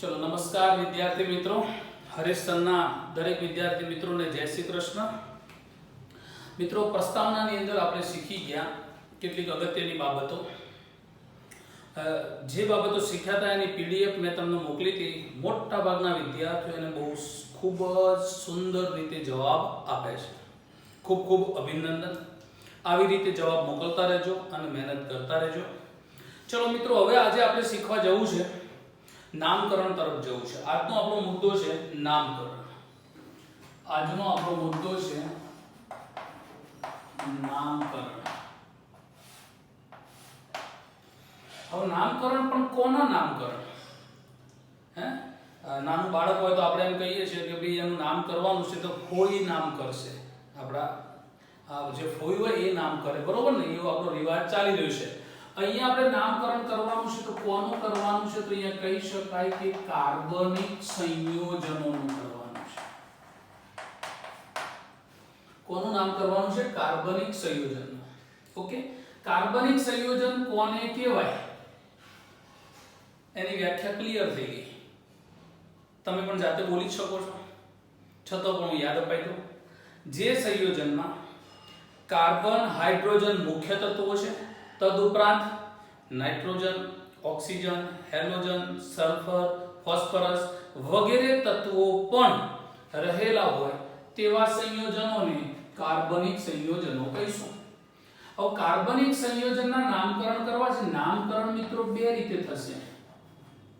चलो नमस्कार विद्यार्थी मित्रों, हरेश सन्ना दरेक विद्यार्थी मित्रों ने जय श्री कृष्ण। मित्रों, प्रस्तावनाની અંદર આપણે શીખી ગયા કેટલીક અગત્યની બાબતો। જે બાબતો શીખ્યા હતા એની પીડીએફ મેં તમને મોકલી હતી। મોટા ભાગના વિદ્યાર્થીઓને બહુ ખૂબ જ સુંદર રીતે જવાબ આપે છે। ખૂબ ખૂબ અભિનંદન। આવી રીતે જવાબ મોકલતા રહેજો અને મહેનત કરતા રહેજો। ચલો મિત્રો, હવે આજે આપણે શીખવા જવું છે નામકરણ તરફ જવું છે। આજનો આપણો મુદ્દો છે નામકરણ। આજનો આપણો મુદ્દો છે નામકરણ। હવે નામકરણ પણ કોના નામકરણ? હે, નાનું બાળક હોય તો આપણે એમ કહીએ છીએ કે ભાઈ એનું નામ કરવાનું છે તો ફોઈ નામ કરશે। આપણા જે ફોઈ હોય એ નામ કરે, બરોબર ને? એવો આપણો રિવાજ ચાલી રહ્યો છે। અહીંયા આપણે નામકરણ કરવાનું છે તો કોનું કરવાનું છે? તો અહીંયા કહી શકાય કે કાર્બનિક સંયોજનોનું કરવાનું છે। કોનું નામ કરવાનું છે? કાર્બનિક સંયોજન। ઓકે, કાર્બનિક સંયોજન કોને કહેવાય એની વ્યાખ્યા ક્લિયર થઈ ગઈ। તમે પણ જાતે બોલી શકો છો, છતાં પણ હું યાદ અપાઈ દઉં। જે સંયોજનમાં કાર્બન હાઇડ્રોજન મુખ્ય તત્વો છે, તદુપરાંત nitrogen, oxygen, halogen, sulphur, phosphorus વગેરે તત્વો પણ રહેલા હોય તેવા સંયોજનોને કાર્બનિક સંયોજનો કહીશું। હવે કાર્બનિક સંયોજનના નામકરણ કરવા છે। નામકરણ મિત્રો બે રીતે થશે।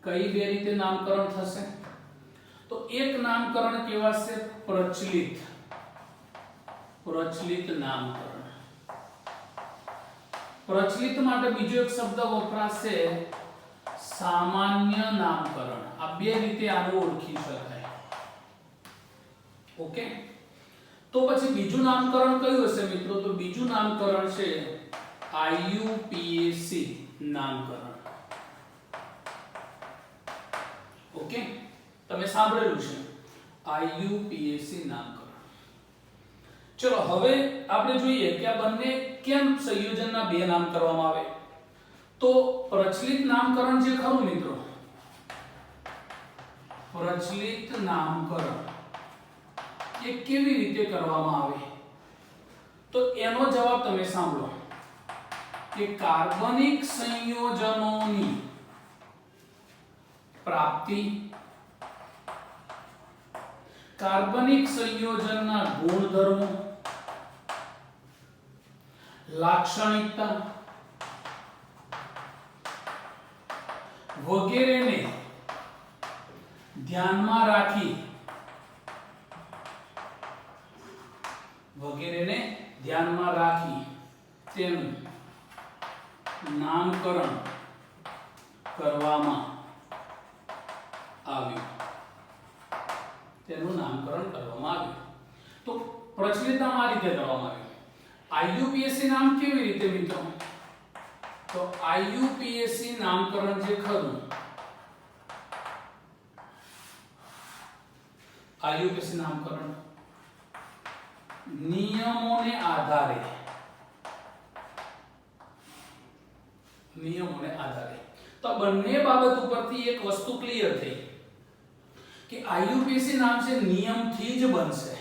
કઈ બે રીતે નામકરણ થશે? તો એક નામકરણ કહેવાશે પ્રચલિત નામકરણ। પ્રચલિત માટે બીજો એક શબ્દ વપરાશે સામાન્ય નામકરણ। આ બે રીતે આને ઓળખી શકાય। ઓકે, તો પછી બીજું નામકરણ કયું હશે મિત્રો? તો બીજું નામકરણ છે IUPAC નામકરણ। ઓકે, તમે સાંભળેલું છે IUPAC નામકરણ। ચલો હવે આપણે જોઈએ કે આ બંને કેમ સંયોજનના બે નામ કરવામાં આવે। તો પ્રચલિત નામકરણ જે ખરું મિત્રો, પ્રચલિત નામકરણ એ કેવી રીતે કરવામાં આવે? તો એનો જવાબ તમે સાંભળો કે કાર્બનિક સંયોજનોની પ્રાપ્તિ, કાર્બનિક સંયોજનના ગુણધર્મો, લાક્ષણિકતા વગેરેને ધ્યાનમાં રાખી તેનું નામકરણ કરવામાં આવ્યું। તો પ્રચલિતતામાં આ રીતે કરવામાં આવ્યું। IUPAC નામ કેવી રીતે મિત્રો? તો IUPAC નામકરણ જે ખરું, IUPAC નામકરણ નિયમોને આધારે તો બંને બાબત ઉપરથી એક વસ્તુ ક્લિયર થઈ કે IUPAC નામ છે નિયમથી જ બનશે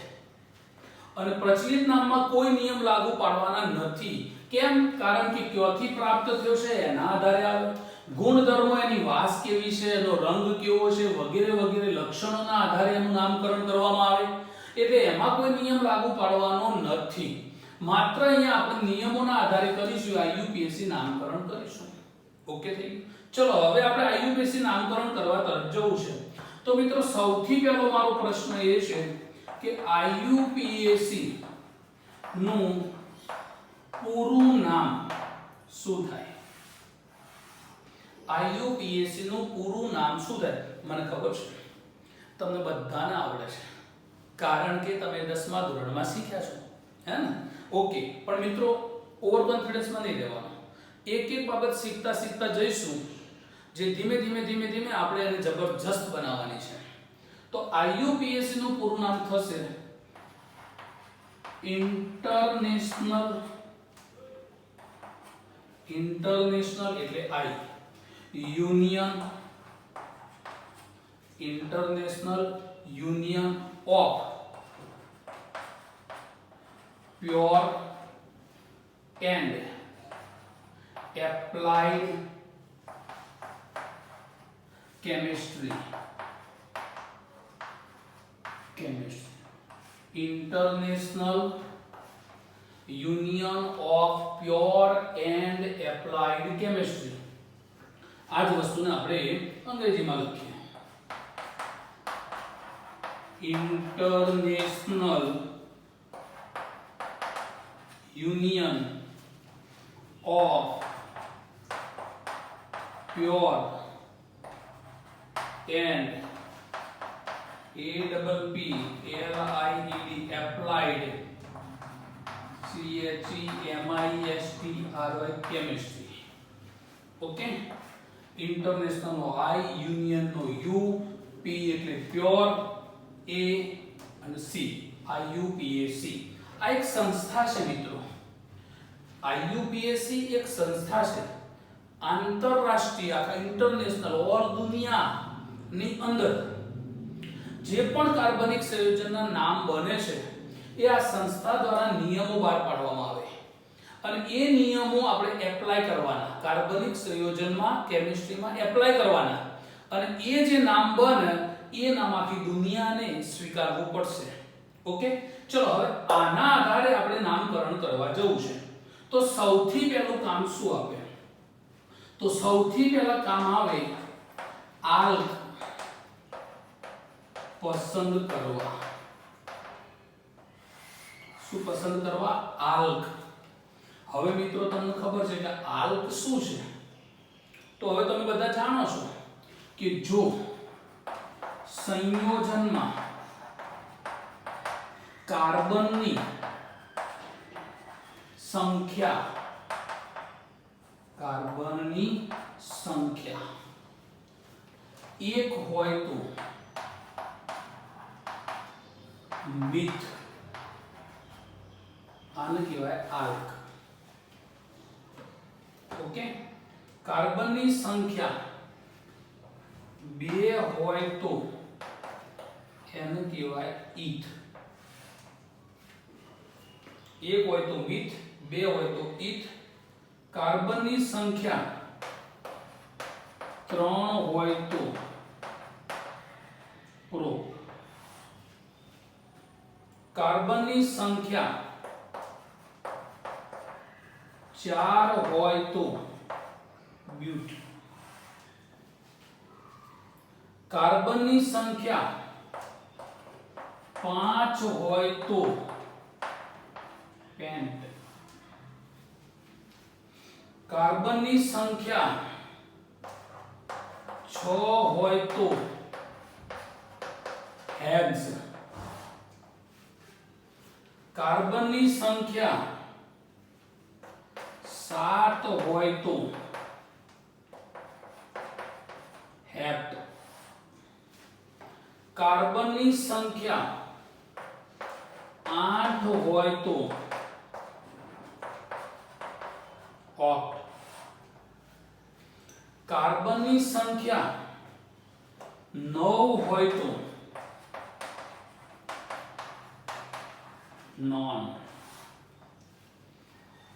અને પ્રચલિત નામમાં કોઈ નિયમ લાગુ પાડવાના નથી। કેમ? કારણ કે ક્યાંથી પ્રાપ્ત થયો છે એના આધારે આવે। ગુણધર્મો, એની વાસ કેવી છે, એનો રંગ કેવો છે વગેરે વગેરે લક્ષણોના આધારે એનું નામકરણ કરવામાં આવે। એટલે એમાં કોઈ નિયમ લાગુ પાડવાનો નથી। માત્ર અહીંયા આપણે નિયમોના આધારે કરીશું, IUPAC નામકરણ કરીશું। ઓકે થઈ ગયું? ચલો હવે આપણે IUPAC નામકરણ કરવા તરફ જવું છે। તો મિત્રો સૌથી પહેલો મારો પ્રશ્ન એ છે કે IUPAC નું પૂરું નામ શું થાય? IUPAC નું પૂરું નામ શું થાય? મને ખબર છે તમને બધાને આવડે છે, કારણ કે તમે 10મા ધોરણમાં શીખ્યા છો, હે ને? ઓકે, પણ મિત્રો ઓવર કોન્ફિડન્સમાં નહીં રહેવાનું। એક એક બાબત શીખતા શીખતા જઈશું, જે ધીમે ધીમે આપણે એને જબરજસ્ત બનાવવાની છે। તો IUPAC નું પૂરું નામ થશે ઇન્ટરનેશનલ એટલે I union international union of pure and applied chemistry international union of pure and applied chemistry आज वस्तु ने આપણે અંગ્રેજીમાં લખીએ international union of pure and APPLIED applied CHEMISTRY chemistry okay international नो I यूनियन नो U P એટલે pure A અને C IUPAC આ એક સંસ્થા છે મિત્રો IUPAC એક સંસ્થા છે આંતરરાષ્ટ્રીય આખા ઇન્ટરનેશનલ ઓલ દુનિયાની અંદર જે પણ કાર્બનિક સંયોજનના નામ બને છે એ આ સંસ્થા દ્વારા નિયમો બહાર પાડવામાં આવે અને એ નિયમો આપણે એપ્લાય કરવાના કાર્બનિક સંયોજનમાં કેમિસ્ટ્રીમાં એપ્લાય કરવાના અને એ જે નામ બને એ નામ આખી દુનિયાને સ્વીકારવું પડશે ઓકે ચલો હવે આના આધારે આપણે નામકરણ કરવા જવું છે તો સૌથી પહેલું કામ શું આપે તો સૌથી પહેલા કામ આવે આલ્ક પસંદ કરવા શું પસંદ કરવા આલ્ક હવે મિત્રો તમને ખબર છે કે આલ્ક શું છે તો હવે તમે બધા જાણો છો કે જો સંયોજનમાં કાર્બનની સંખ્યા એક હોય તો મિથ આને કહેવાય આલ્ક ઓકે કાર્બનની સંખ્યા 2 હોય તો એને કહેવાય ઈથ એક હોય તો મિથ 2 હોય તો ઈથ કાર્બનની સંખ્યા 3 હોય તો પ્રો કાર્બનની સંખ્યા 4 હોય તો ब्यूट कार्बनની સંખ્યા 5 હોય તો પેન્ટ કાર્બનની સંખ્યા 6 હોય તો હેક્સ કાર્બનની સંખ્યા 7 હોય તો हेप्ट कार्बनની સંખ્યા 8 હોય તો ऑक्ट कार्बनની સંખ્યા 9 હોય તો नॉन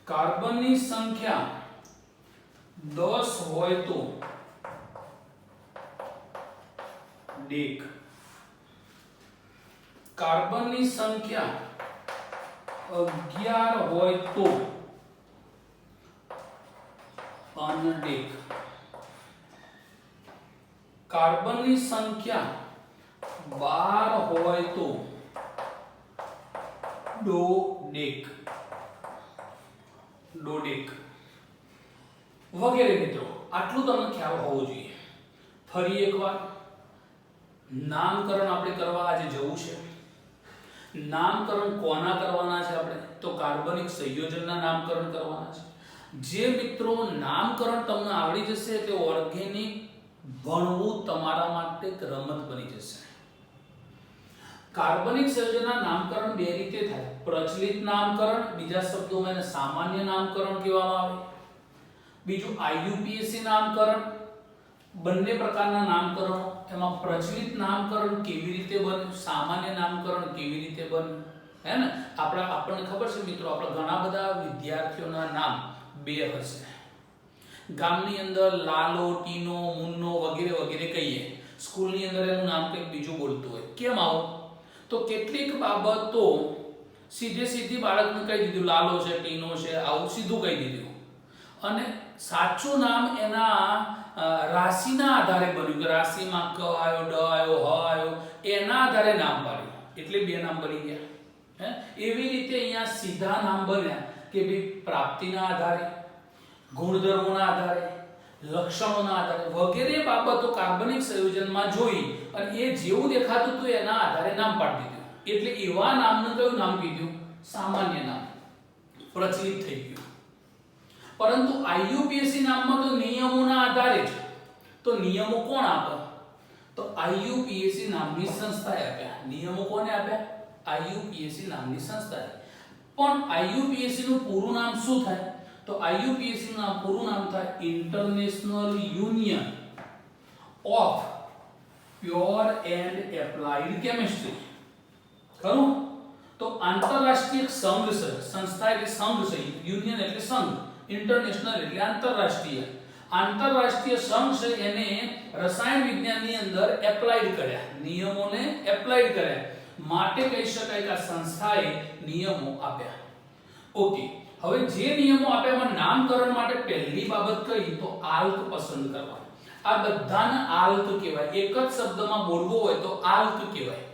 कार्बनની સંખ્યા 10 હોય તો डेक कार्बनની સંખ્યા 11 હોય તો अनडेक कार्बनની સંખ્યા 12 હોય તો डोडेक વગેરે મિત્રો આટલું તમને ખ્યાલ હોવો જોઈએ ફરી એકવાર નામકરણ આપણે કરવા આજે જવું છે નામકરણ કોના કરવાના છે આપણે તો કાર્બનિક સંયોજનના નામકરણ કરવાના છે જે મિત્રો નામકરણ તમને આવડી જશે તે ઓર્ગેનિક ભણવું તમારા માટે એક રમત બની જશે કાર્બનિક સંયોજનના નામકરણ બે રીતે થાય પ્રચલિત નામકરણ બીજા શબ્દોમાં એને સામાન્ય નામકરણ કહેવામાં આવે બીજું IUPAC નામકરણ બંને પ્રકારના નામકરણો, એમાં પ્રચલિત નામકરણ કેવી રીતે બને, સામાન્ય નામકરણ કેવી રીતે બને, હે ને? આપણને ખબર છે મિત્રો, આપણા ઘણા બધા વિદ્યાર્થીઓના નામ બે હશે. ગામની અંદર લાલો, ટીનો, મુન્નો વગેરે વગેરે કહીએ, સ્કૂલની અંદર એનું નામ કંઈક બીજું બોલતું હોય. કેમ આવું? તો કેટલીક બાબતો સીધી બાળકને કહી દીધું, લાલો છે, ટીનો છે, આવું સીધું કહી દીધું, અને સાચું નામ એના રાશિના આધારે બન્યું, કે રાશિમાં ક આવ્યો, ડ આવ્યો, હ આવ્યો, એના આધારે નામ પાડ્યું, એટલે બે નામ બની ગયા. હે, એવી રીતે અહીંયા સીધા નામ બન્યા કે ભાઈ પ્રાપ્તિના આધારે, ગુણધર્મોના આધારે, લક્ષણોના આધારે વગેરે બાબતો કાર્બનિક સંયોજનમાં જોઈ અને એ જેવું દેખાતું હતું એના આધારે નામ પાડી દીધું. એટલે એવા નામનું કયું નામ કીધું? સામાન્ય નામ, પ્રચલિત થઈ ગયું. પરંતુ આઈયુપીએસસી નામમાં તો નિયમોના આધારે છે. તો નિયમો કોણ આપે? તો આઈયુપીએસસી નામની સંસ્થાએ આપ્યા. નિયમો કોને આપ્યા? આઈયુપીએસસી નામની સંસ્થાએ. પણ આઈયુપીએસસી નું પૂરું નામ શું થાય? તો આઈયુપીએસસી નું પૂરું નામ થાય international union of pure and applied chemistry. ખરું? તો આંતરરાષ્ટ્રીય સંઘ છે, સંસ્થા એટલે સંઘ છે, યુનિયન એટલે સંઘ, ઇન્ટરનેશનલ એટલે આંતરરાષ્ટ્રીય. આંતરરાષ્ટ્રીય સંઘ છે એને રસાયણ વિજ્ઞાનની અંદર એપ્લાઇડ કર્યા, નિયમોને એપ્લાઇડ કર્યા, માટે કહી શકાય કે આ સંસ્થાએ નિયમો આપ્યા. ઓકે, હવે જે નિયમો આપ્યા એમાં નામકરણ માટે પહેલી બાબત કઈ તો આલ્ક પસંદ કરવા. આ બધાને આલ્ક કહેવાય. એક જ શબ્દમાં બોલવું હોય તો આલ્ક કહેવાય.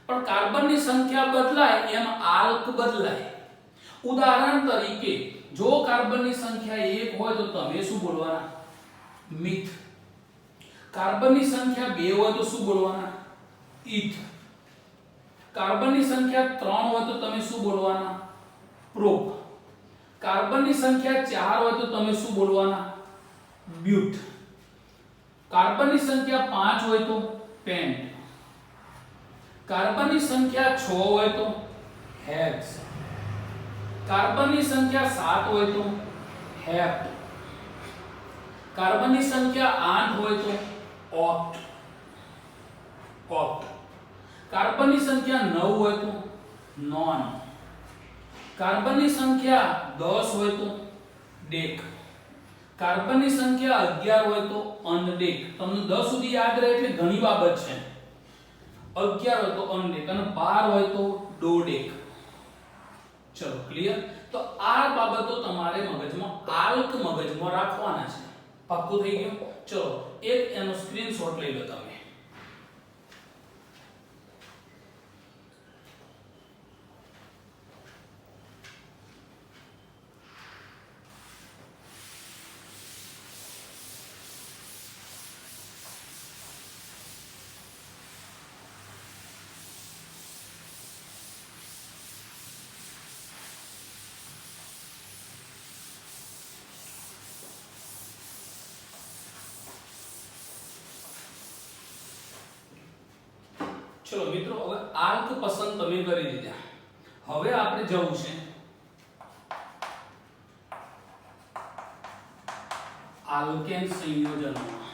પણ કાર્બનની સંખ્યા બદલાય એમ આલ્ક બદલાય. ઉદાહરણ તરીકે જો કાર્બનની સંખ્યા 1 હોય તો તમે શું બોલવાના? મિથ. કાર્બનની સંખ્યા 2 હોય તો શું બોલવાના? ઇથ. કાર્બનની સંખ્યા 3 હોય તો તમે શું બોલવાના? પ્રોપ. કાર્બનની સંખ્યા 4 હોય તો તમે શું બોલવાના? બ્યુટ. કાર્બનની સંખ્યા 5 હોય તો પેન્ટ. કાર્બનની સંખ્યા 6 હોય તો હેક્સ. કાર્બનની સંખ્યા 7 હોય તો હેપ્ટ. કાર્બનની સંખ્યા 8 હોય તો ઓક્ટ. ઓક્ટ. કાર્બનની સંખ્યા 9 હોય તો નોન. કાર્બનની સંખ્યા 10 હોય તો ડેક. કાર્બનની સંખ્યા 11 હોય તો અનડેક. તમને 10 સુધી યાદ રહે એટલે ઘણી બાબત છે. 11 હોય તો અનડેક અને 12 હોય તો ડોડેક. ચલો ક્લિયર? તો આ બાબતો તમારે મગજમાં આલ્ક મગજમાં રાખવાના છે. પાક્કું થઈ ગયું? ચલો એક એનો સ્ક્રીનશોટ લઈ લો તમે. ચલો મિત્રો, હવે આલ્ક પસંદ તમે કરી દીધા. હવે આપણે જવું છે આલ્કેન સંયોજનોમાં.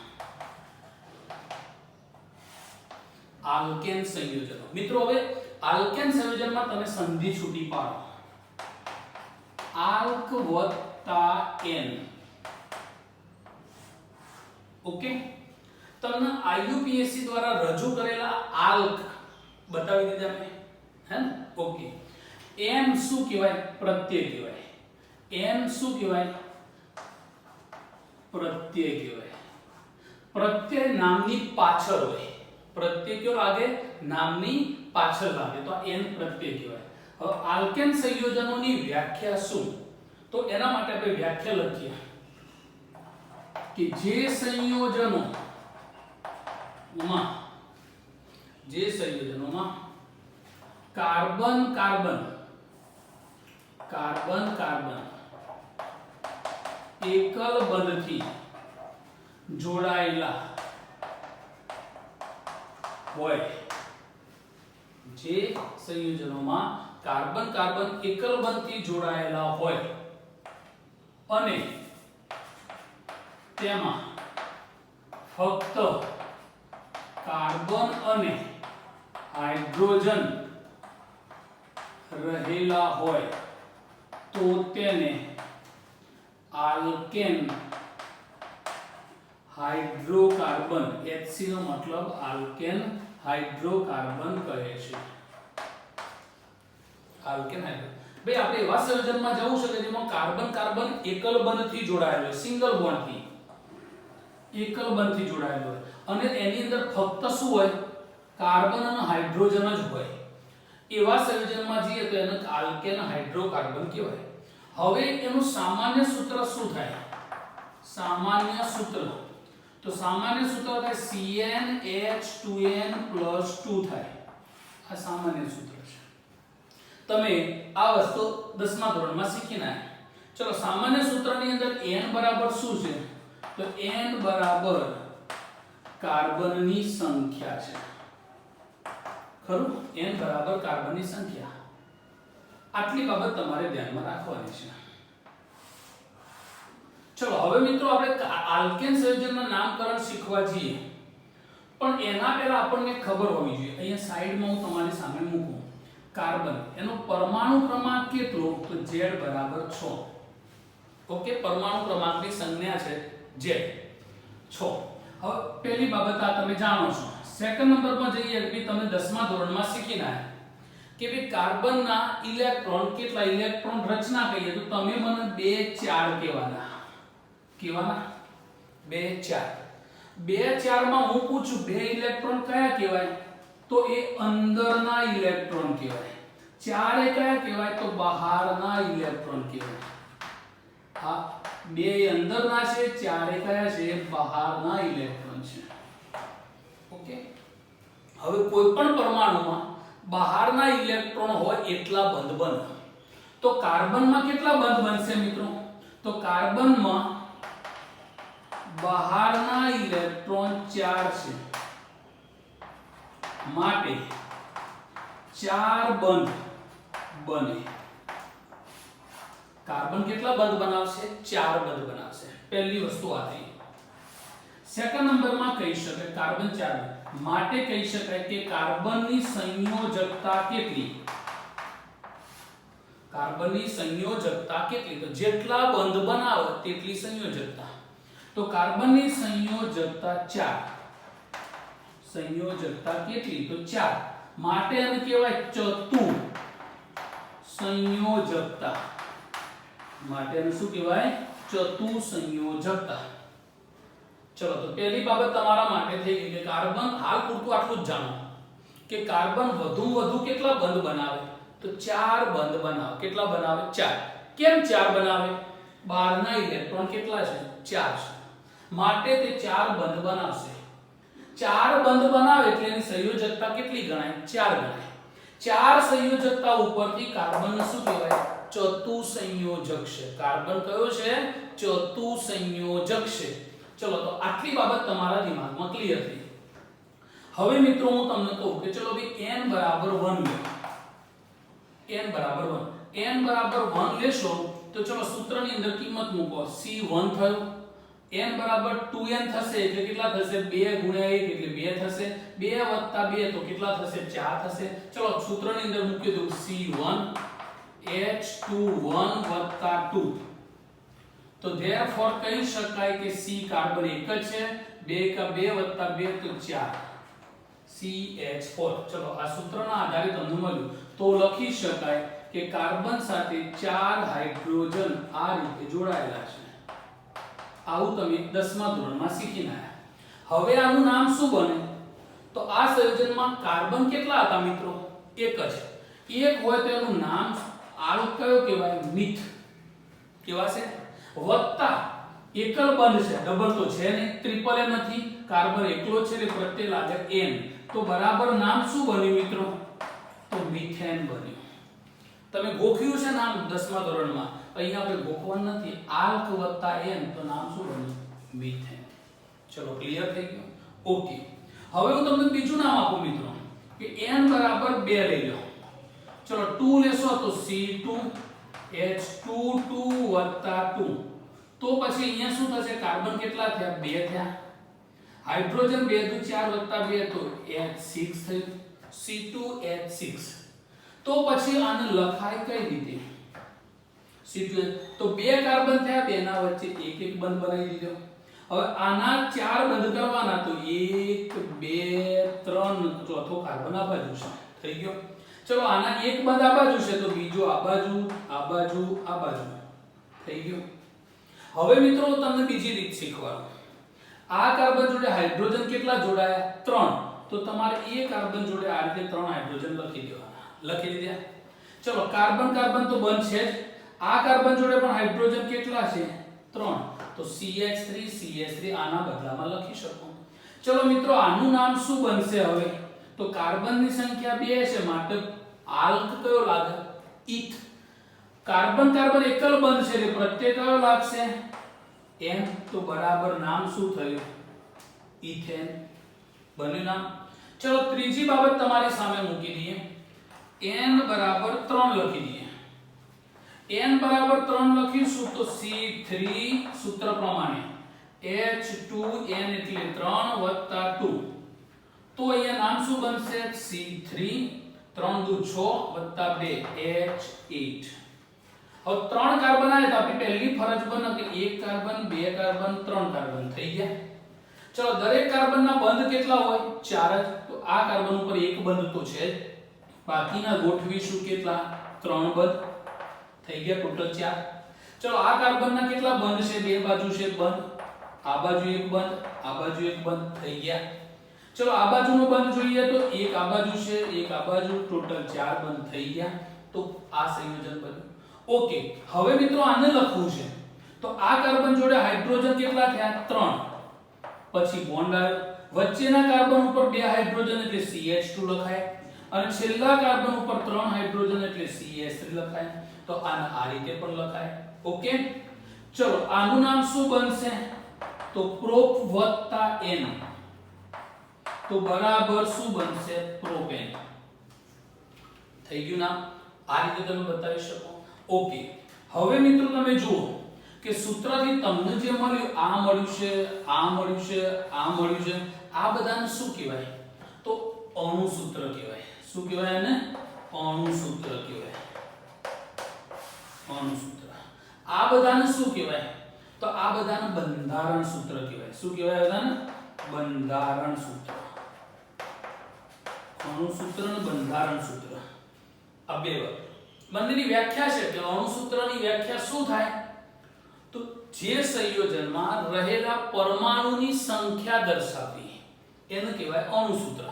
આલ્કેન સંયોજનો મિત્રો, હવે આલ્કેન સંયોજનમાં તમે સંધિ છૂટી પાડો. આલ્ક વત્તા એન. ઓકે, તમને આઈયુપીએસસી દ્વારા રજૂ કરેલા આલ્ક બતાવી દીધા મેં, હે ને? ઓકે, એન શું કહેવાય? પ્રત્યય કહેવાય. એન શું કહેવાય? પ્રત્યય કહેવાય. પ્રત્યય નામની પાછળ હોય. પ્રત્યય કયો લાગે? નામની પાછળ લાગે તો એન પ્રત્યય કહેવાય. હવે આલ્કેન સંયોજનોની વ્યાખ્યા શું? તો એના માટે આપણે વ્યાખ્યા લખીએ કે જે સંયોજનોમાં કાર્બન એકલ બંધથી જોડાયેલા હોય. જે સંયોજનોમાં કાર્બન એકલ બંધથી જોડાયેલા હોય અને તેમાં ફક્ત કાર્બન અને હાઇડ્રોજન રહેલા હોય તો તેને આલ્કેન હાઇડ્રોકાર્બન, HC નો મતલબ આલ્કેન હાઇડ્રોકાર્બન કહે છે. આલ્કેન હાઇડ્રો ભાઈ આપણે એવા સંયોજનમાં જવું છે કે જેમાં કાર્બન કાર્બન એકલ બંધથી જોડાયેલો હોય, સિંગલ બોન્ડથી એકલ બંધથી જોડાયેલો હોય અને એની અંદર ફક્ત શું હોય, કાર્બન અને હાઇડ્રોજન જ હોય. એવા સંયોજનમાં જઈએ તો એને આલ્કેન હાઇડ્રોકાર્બન કહેવાય. હવે એનું સામાન્ય સૂત્ર શું થાય? સામાન્ય સૂત્ર તો સામાન્ય સૂત્ર થાય CnH2n+2 થાય. આ સામાન્ય સૂત્ર છે. તમે આ વસ્તુ 10મા ધોરણમાં શીખી નાખ્યા. ચલો સામાન્ય સૂત્રની અંદર n બરાબર શું છે? તો n બરાબર કાર્બનની સંખ્યા છે. ખરું? n બરાબર કાર્બનની સંખ્યા. આટલી બાબત તમારે ધ્યાનમાં રાખવાની છે. ચલો હવે મિત્રો આપણે આલ્કેન સંયોજનના નામકરણ શીખવા જઈએ, પણ એના પહેલા આપણને ખબર હોવી જોઈએ. અહીંયા સાઈડમાં હું તમારી સામે મૂકું. કાર્બન એનો પરમાણુ ક્રમાંક કેટલો? તો Z બરાબર 6. ઓકે, પરમાણુ ક્રમાંકની સંજ્ઞા છે Z 6. હવે પહેલી બાબત આ તમે જાણો છો. સેકન્ડ નંબરમાં જઈએ કે તમે 10મા ધોરણમાં શીખી ના કે ભાઈ કાર્બનના ઇલેક્ટ્રોન કેટલા, ઇલેક્ટ્રોન રચના કહીએ તો તમે મને 2 4 કહેવાના. કેવાના 2 4. 2 4 માં હું પૂછું 2 ઇલેક્ટ્રોન કયા કહેવાય? તો એ અંદરના ઇલેક્ટ્રોન કહેવાય. 4 એ કયા કહેવાય? તો બહારના ઇલેક્ટ્રોન કહેવાય. હા, 2 અંદરના છે, 4 એ કયા છે? બહારના ઇલેક્ટ્રોન છે. ઓકે, હવે કોઈ પણ પરમાણુમાં બહારના ઇલેક્ટ્રોન હોય એટલા બંધ બને. તો કાર્બનમાં કેટલા બંધ બનશે મિત્રો? તો કાર્બનમાં બહારના ઇલેક્ટ્રોન 4 છે, માટે 4 બંધ બને. કાર્બન કેટલા બંધ બનાવશે? 4 બંધ બનાવશે. પહેલી વસ્તુ આ થઈ. સેકન્ડ નંબરમાં કહી શકાય કાર્બન 4 માટે કહી શકાય કે કાર્બનની સંયોજકતા કેટલી? કાર્બનની સંયોજકતા કેટલી? તો જેટલા બંધ બનાવો તેટલી સંયોજકતા. તો કાર્બનની સંયોજકતા 4. સંયોજકતા કેટલી? તો 4. માટે એને કહેવાય ચતુ સંયોજકતા. માટે એને શું કહેવાય? ચતુ સંયોજકતા. ચલો તો પહેલી બાબત તમારા માટે થઈ ગઈ કે કાર્બન હાલ પૂરતું આટલું જ જાણો કે કાર્બન વધુ કેટલા બંધ બનાવે? તો 4 બંધ બનાવે. કેટલા બનાવે? 4. કેમ 4 બનાવે? બહારના ઇલેક્ટ્રોન કેટલા છે? 4 છે. માટે તે 4 બંધ બનાવશે. 4 બંધ બનાવે એટલે એની સંયોજકતા કેટલી ગણાય? 4 ગણાય. 4 સંયોજકતા ઉપરથી કાર્બન શું કહેવાય? ચતુ સંયોજક છે. કાર્બન કયો છે? ચતુ સંયોજક છે. ચલો તો આટલી બાબત તમારા દિમાગમાં ક્લિયર થઈ. હવે મિત્રો હું તમને કહું કે ચલો ભાઈ n બરાબર 1 લો. n બરાબર 1. n બરાબર 1 લેશો તો ચલો સૂત્રની અંદર કિંમત મૂકો. C1 થયો. n બરાબર 2n થશે એટલે કેટલા થશે? 2 ગુણ્યા 1 એટલે 2 થશે. 2 વત્તા 2 તો કેટલા થશે? 4 થશે. ચલો સૂત્રની અંદર મૂકી દઉં C1 H2 1 વત્તા 2. તો therefore કહી શકાય કે C કાર્બન એક જ છે. 2 કા 2 વત્તા 2 તો 4 CH4. ચલો આ સૂત્રના આધારે તમને મળ્યું તો લખી શકાય કે કાર્બન સાથે 4 હાઇડ્રોજન આ રીતે જોડાયેલા છે. આવું તમે 10મા ધોરણમાં શીખીને આવ્યા. હવે આનું નામ શું બને? તો આ સંયોજનમાં કાર્બન કેટલા હતા મિત્રો? એક જ. એક હોય તો એનું નામ આલ કયો કહેવાય? મિથ કહેવાશે. વત્તા એકલ બંધ છે, ડબલ તો છે ને, ટ્રિપલ એ નથી. કાર્બન એકલો છે એટલે પ્રત્યય લાગે n. તો બરાબર નામ શું બન્યું મિત્રો? તો મિથેન બન્યું. તમે ગોખ્યું છે નામ 10મા ધોરણમાં. અહીંયા આપણે ગોખવાનું નથી. આલ્ક વત્તા n તો નામ શું બન્યું? મિથેન. ચલો ક્લિયર થઈ ગયું? ઓકે. હવે હું તમને બીજું નામ આપું મિત્રો કે n બરાબર 2 લઈ લો. ચલો 2 લેશો તો C2 H2 2 વત્તા 2. તો પછી અહીંયા શું થશે? કાર્બન કેટલા થયા? 2 થયા. હાઇડ્રોજન 2 દુ 4 + 2 તો H6 થયું, C2H6. તો પછી આને લખાય કઈ રીતે? C2 તો બે કાર્બન થયા, બેના વચ્ચે એક એક બંધ બનાવી દીધો. હવે આના ચાર બંધ કરવાના તો 1 2 3 ચોથો કાર્બન આ બાજુ છે, થઈ ગયો. ચલો આના એક બંધ આ બાજુ છે તો બીજો આ બાજુ, આ બાજુ, આ બાજુ, થઈ ગયો. હવે મિત્રો તમને બીજી રીત શીખવાડું. આ કાર્બન જોડે હાઇડ્રોજન કેટલા જોડાયા? 3. તો તમારે એ કાર્બન જોડે આ રીતે 3 હાઇડ્રોજન લખી દેવાના. લખી દીધા. ચલો કાર્બન કાર્બન તો બંધ છે જ. આ કાર્બન જોડે પણ હાઇડ્રોજન કેટલા છે? 3. તો CH3 CH3 આના બદલામાં લખી શકો. ચલો મિત્રો આનું નામ શું બનશે હવે? તો કાર્બનની સંખ્યા 2 છે માટે આલ્ક કયો લાગે? ઇથ. કાર્બન કાર્બન એકલ બંધ છે એટલે પ્રત્યય કયો લાગશે? N. તો બરાબર નામ શું થયું? ઇથેન બન્યું નામ. ચલો ત્રીજી બાબત તમારી સામે મૂકી દઈએ. N બરાબર 3 લખી દઈએ. N બરાબર 3 લખીશું તો C3 સૂત્ર પ્રમાણે H2N એટલે 3 + 2. તો અહીંયા નામ શું બનશે? C3 3 દુ 6 + 2 H8. હવે 3 કાર્બન આયા તો આપણી પહેલી ફરજ બને કે એક કાર્બન, બે કાર્બન, 3 કાર્બન થઈ ગયા. ચલો દરેક કાર્બનના બંધ કેટલા હોય? 4 જ. તો આ કાર્બન ઉપર એક બંધ તો છે જ. બાકીના ગોઠવીશું કેટલા? 3 બંધ. થઈ ગયા ટોટલ 4. ચલો આ કાર્બનના કેટલા બંધ છે? બે બાજુ છે બંધ. આ બાજુ એક બંધ, આ બાજુ એક બંધ, થઈ ગયા. ચલો આ બાજુનો બંધ જોઈએ તો એક આ બાજુ છે, એક આ બાજુ, ટોટલ 4 બંધ થઈ ગયા. તો આ સંયોજન બન્યું. ઓકે, હવે મિત્રો આને લખવું છે. તો આ કાર્બન જોડે હાઇડ્રોજન કેટલા થયા? 3. પછી બોન્ડ આવ્યો. વચ્ચેના કાર્બન ઉપર બે હાઇડ્રોજન એટલે CH2 લખાય અને છેલ્લા કાર્બન ઉપર 3 હાઇડ્રોજન એટલે CH3 લખાય. તો આને આ રીતે પણ લખાય. ઓકે, ચલો આનું નામ શું બનશે? તો પ્રોપ + N. તો બરાબર શું બનશે? પ્રોપેન. થઈ ગયું નામ. આ રીતે તમે બતાવી શકો. ઓકે, હવે મિત્રો તમે જુઓ કે સૂત્રથી તમને જે મળ્યું, આ મળ્યું છે, આ મળ્યું છે, આ મળ્યું છે, આ બધાને શું કહેવાય? તો અણુ સૂત્ર કહેવાય. શું કહેવાય એને? અણુ સૂત્ર કહેવાય. અણુ સૂત્ર. આ બધાને શું કહેવાય? તો આ બધાને બંધારણ સૂત્ર કહેવાય. શું કહેવાય બધાને? બંધારણ સૂત્ર. અણુ સૂત્ર અને બંધારણ સૂત્ર આ બે બંનેની વ્યાખ્યા છે કે અણુ સૂત્રની વ્યાખ્યા શું થાય? તો જે સંયોજનમાં રહેલા પરમાણુની સંખ્યા દર્શાવવી એને કહેવાય અણુ સૂત્ર.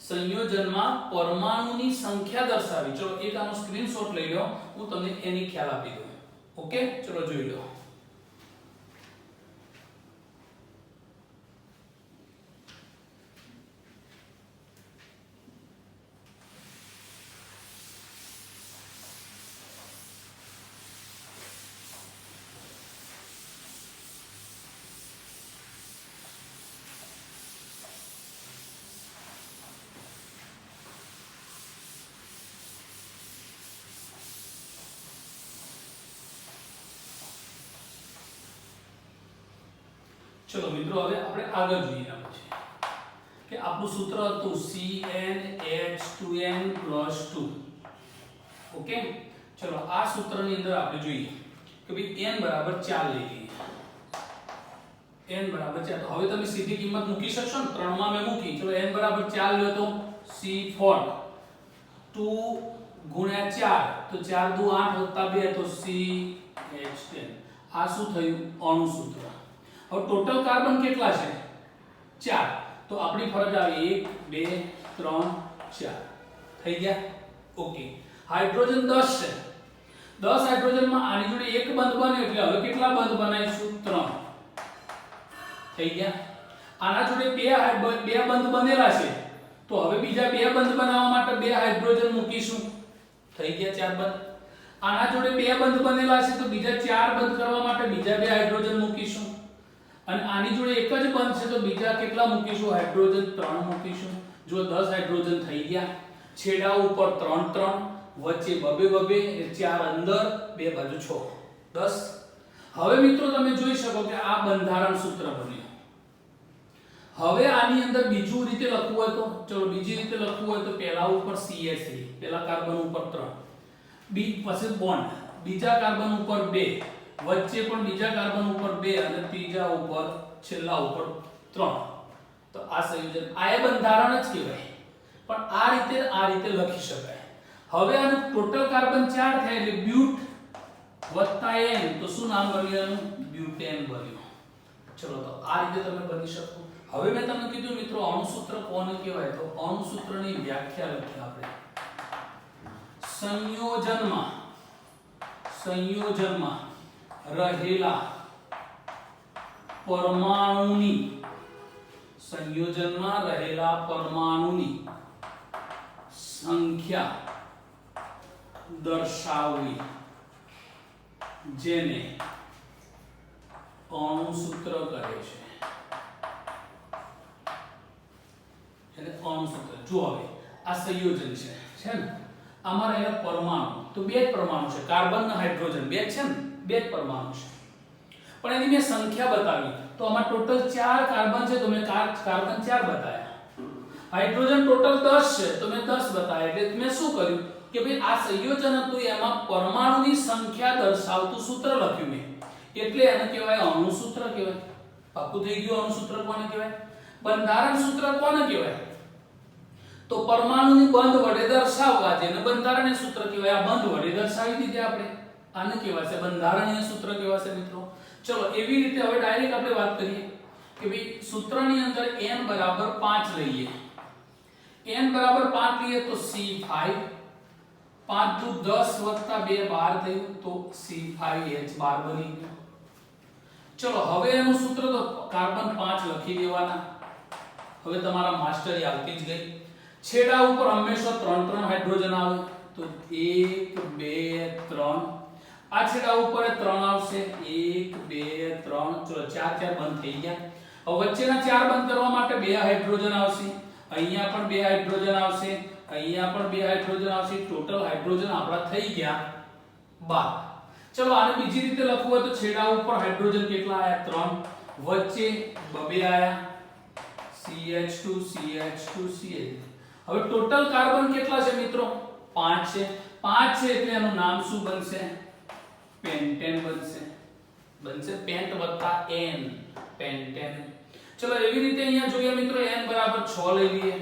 સંયોજનમાં પરમાણુની સંખ્યા દર્શાવી. ચલો એક આનો સ્ક્રીનશોટ લઈ લો, હું તમને એની ખ્યાલ આપી દઉં. ઓકે, ચલો જોઈ લો. ચલો મિત્રો હવે આપણે આગળ જોઈએ પછી કે આપણું સૂત્ર હતું CnH2n + 2. ઓકે, ચલો આ સૂત્રની અંદર આપણે જોઈએ કે ભાઈ n બરાબર 4 લઈ લઈએ. n બરાબર 4. તો હવે તમે સીધી કિંમત મૂકી શકશો ને? 3 માં મેં મૂકી. ચલો n બરાબર 4 લ્યો તો C4 2 * 4 તો 4 દુ 8 + 2 તો CH10. આ શું થયું? અણુ સૂત્ર. હવે ટોટલ કાર્બન કેટલા છે? 4. તો આપણી ફરજ આવી 1 2 3 4 થઈ ગયા. ઓકે, હાઇડ્રોજન 10 છે. 10 હાઇડ્રોજનમાં આની જોડે એક બંધ બને એટલે હવે કેટલા બંધ બનાવીશું? 3 થઈ ગયા. આના જોડે બે બંધ બનેલા છે તો હવે બીજા બે બંધ બનાવવા માટે બે હાઇડ્રોજન મૂકીશું. થઈ ગયા 4 બંધ. આના જોડે બે બંધ બનેલા છે તો બીજા 4 બંધ કરવા માટે બીજા બે હાઇડ્રોજન મૂકીશું. અને આની જોડે એક જ બંધ છે તો બીજા કેટલા મૂકીશું? હાઇડ્રોજન 3 મૂકીશું. જો 10 હાઇડ્રોજન થઈ ગયા. છેડા ઉપર 3 3, વચ્ચે બબે બબે, 4 અંદર, બે બાજુ 6 10. હવે મિત્રો તમે જોઈ શકો કે આ બંધારણ સૂત્ર બન્યું. હવે આની અંદર બીજું રીતે લખવું હોય તો ચલો બીજી રીતે લખવું હોય તો પહેલા ઉપર CH3 પહેલા કાર્બન ઉપર 3 પછી બોન્ડ બીજા કાર્બન ઉપર 2 વચ્ચે પણ બીજા કાર્બન ઉપર 2 અને ત્રીજા ઉપર છેલ્લા ઉપર 3 તો આ સંયોજન આ એ બંધારણ જ કહેવાય પણ આ રીતે લખી શકાય હવે આનું ટોટલ કાર્બન 4 થાય એટલે બ્યુટ વત્તા n તો શું નામ બન્યું એનું બ્યુટેન બન્યું ચલો તો આ રીતે તમે બની શકો હવે મેં તમને કીધું મિત્રો અણુસૂત્ર કોને કહેવાય તો અણુસૂત્રની વ્યાખ્યા લખી આપણે સંયોજનમાં રહેલા પરમાણુની સંખ્યા દર્શાવવી જેને અણુસૂત્ર કહે છે એટલે અણુસૂત્ર જો હવે આ સંયોજન છે ને આમાં રહેલા પરમાણુ તો બે જ પરમાણુ છે કાર્બન અને હાઇડ્રોજન બે છે ને બે જ પરમાણુ છે પણ એની મેં સંખ્યા બતાવી તો આમાં ટોટલ 4 કાર્બન છે તો મેં કાર્બન 4 બતાવ્યા હાઇડ્રોજન ટોટલ 10 છે તો મેં 10 બતાવ્યા એટલે મેં શું કર્યું કે ભાઈ આ સંયોજન હતું એમાં પરમાણુની સંખ્યા દર્શાવતું સૂત્ર લખ્યું મેં એટલે એને કહેવાય અણુસૂત્ર કહેવાય પાકું થઈ ગયું અણુસૂત્ર કોને કહેવાય બંધારણ સૂત્ર કોને કહેવાય તો પરમાણુની બંધ વડે દર્શાવવા જેને બંધારણીય સૂત્ર કહેવાય આ બંધ વડે દર્શાવી દીધી આપણે આને કહેવાય છે બંધારણીય સૂત્ર કહેવાય છે મિત્રો ચલો એવી રીતે હવે ડાયરેક્ટ આપણે વાત કરીએ કે ભાઈ સૂત્રની અંદર n બરાબર 5 લઈએ n બરાબર 5 લઈએ તો C5 5 દુ 10 વત્તા 2 12 થયું તો C5H12 બની ગયું ચલો હવે એનું સૂત્ર તો કાર્બન 5 લખી દેવાના હવે તમારા માસ્ટરી આવતી જ ગઈ છેડા ઉપર હંમેશા 3 હાઇડ્રોજન આવે તો 1 2 3 આ છેડા ઉપર 3 આવશે 1 2 3 ચલો 4 બંધ થઈ ગયા હવે વચ્ચેના 4 બંધ કરવા માટે 2 હાઇડ્રોજન આવશે અહીંયા પણ 2 હાઇડ્રોજન આવશે અહીંયા પણ 2 હાઇડ્રોજન આવશે ટોટલ હાઇડ્રોજન આપડા થઈ ગયા 12 ચલો આને બીજી રીતે લખવું હોય તો છેડા ઉપર હાઇડ્રોજન કેટલા આયા 3 વચ્ચે 2 આયા CH2 CH2 CH હવે ટોટલ કાર્બન કેટલા છે મિત્રો 5 છે 5 છે એટલે એનું નામ શું બનશે પેન્ટેન બનશે પેન્ટ વત્તા n પેન્ટેન ચલો એવી રીતે અહીંયા જોઈએ મિત્રો n બરાબર 6 લઈ લઈએ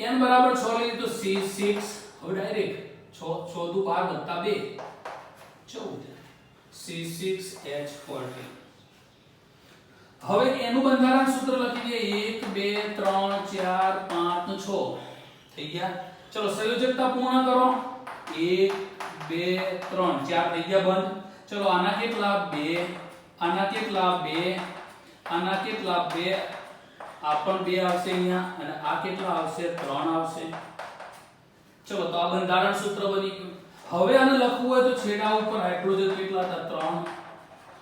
n બરાબર 6 લઈએ તો C6 હવે ડાયરેક્ટ 6 દુ 12 વત્તા 2 14 C6H14 હવે એનું બંધારણ સૂત્ર લખી દઈએ 1 2 3 4 5 6 થઈ ગયા ચલો સંયોજકતા પૂર્ણ કરો 1 2 3 4 થઈ ગયા બંધ ચલો આના કેટલા 2 આના કેટલા 2 આના કેટલા 2 આ પણ 2 આવશે અહીંયા અને આ કેટલા આવશે 3 આવશે ચલો તો આ બંધારણ સૂત્ર બની ગયું હવે આને લખવું હોય તો છેડા ઉપર હાઇડ્રોજન કેટલા હતા 3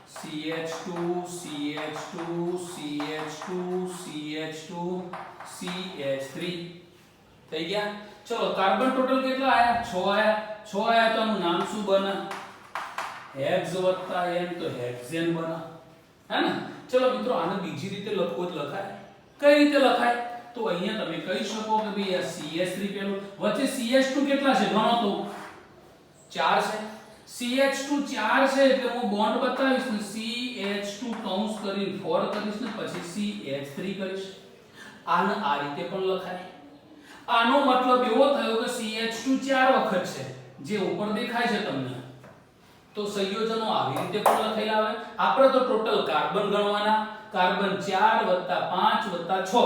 CH2 CH2 CH2 CH2 CH3 થઈ ગયા ચલો કાર્બન ટોટલ કેટલા આયા 6 આયા તો આનું નામ શું બને હેક્સ વત્તા n તો હેક્સેન બને હે ને ચલો મિત્રો આને બીજી રીતે લખવું તો લખાય કઈ રીતે લખાય તો અહીંયા તમે કહી શકો કે ભાઈ આ CH3 પેલું વચ્ચે CH2 કેટલા છે ગણો તો 4 છે CH2 4 છે એટલે હું બોન્ડ બતાવીશ ને CH2 કૌંસ કરીને 4 કરીશ ને પછી CH3 કરીશ આને આ રીતે પણ લખાય આનો મતલબ એવો થયો કે CH2 4 વખત છે જે ઉપર દેખાય છે તમને તો સંયોજનો આવી રીતે પણ લખાયેલા આવે આપણે તો ટોટલ કાર્બન ગણવાના કાર્બન 4 5 6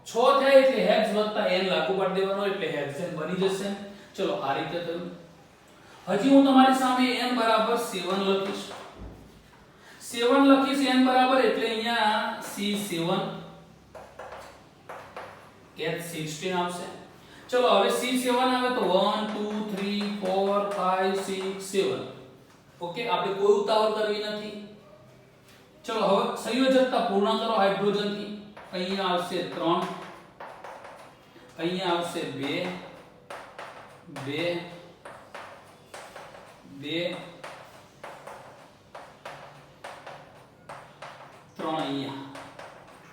6 થાય એટલે હેક્સ વત્તા n લાગુ પાડી દેવાનો એટલે હેક્સેન બની જશે ચલો આ રીતે થયું હજી હું તમારી સામે n બરાબર 7 લખીશ 7 લખીશ n બરાબર એટલે અહીંયા C7 H16 આવશે ચલો હવે C7 આવે તો 1 2 3 4 5 6 7 ઓકે આપણે કોઈ ઉતાવળ કરવી નથી ચલો હવે સંયોજકતા પૂર્ણ કરો હાઇડ્રોજન થી અહીંયા આવશે 3 અહીંયા આવશે 2 2 2 3 અહીંયા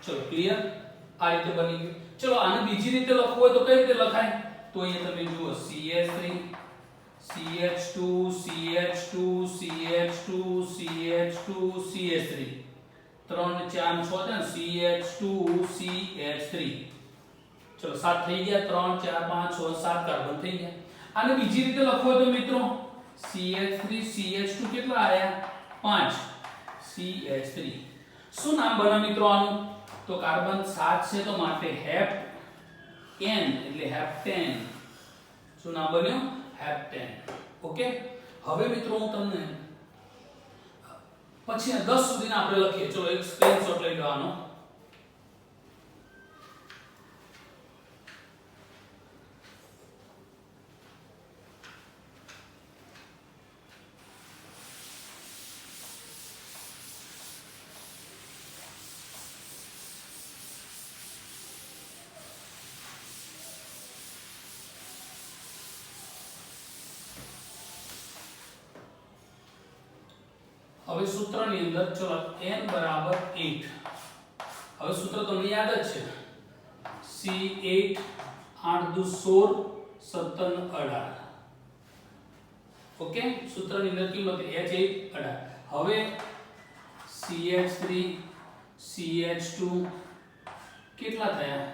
ચલો ક્લિયર, આ રીતે બની ગયું. ચલો આને બીજી રીતે લખવું હોય તો કઈ રીતે લખાય? તો અહીંયા તમે જુઓ CH3 CH2 CH2 CH2 CH2 CH3 3 4 6 છે ને CH2 CH3. ચલો 7 થઈ ગયા, 3 4 5 6 7 કાર્બન થઈ ગયા. આને બીજી રીતે લખવો હોય તો મિત્રો CH3 CH2 કેટલા આયા? 5 CH3. શું નામ બને મિત્રો આનું? તો કાર્બન 7 છે તો માટે હેપ N એટલે હેપ્ટેન. શું નામ બન્યું? હેપ્ટેન. ઓકે, હવે મિત્રો હું તમને પછી 10 સુધીના આપણે લખીએ. ચલો એક સ્ક્રીનશોટ લઈ લો આનો. હવે સૂત્રની અંદર ચલો n બરાબર 8. હવે સૂત્ર તમને યાદ જ છે C8 8 દુ 16 17 18. ઓકે, સૂત્રની અંદર કિંમત H8 18. હવે CH3 CH2 કેટલા થયા?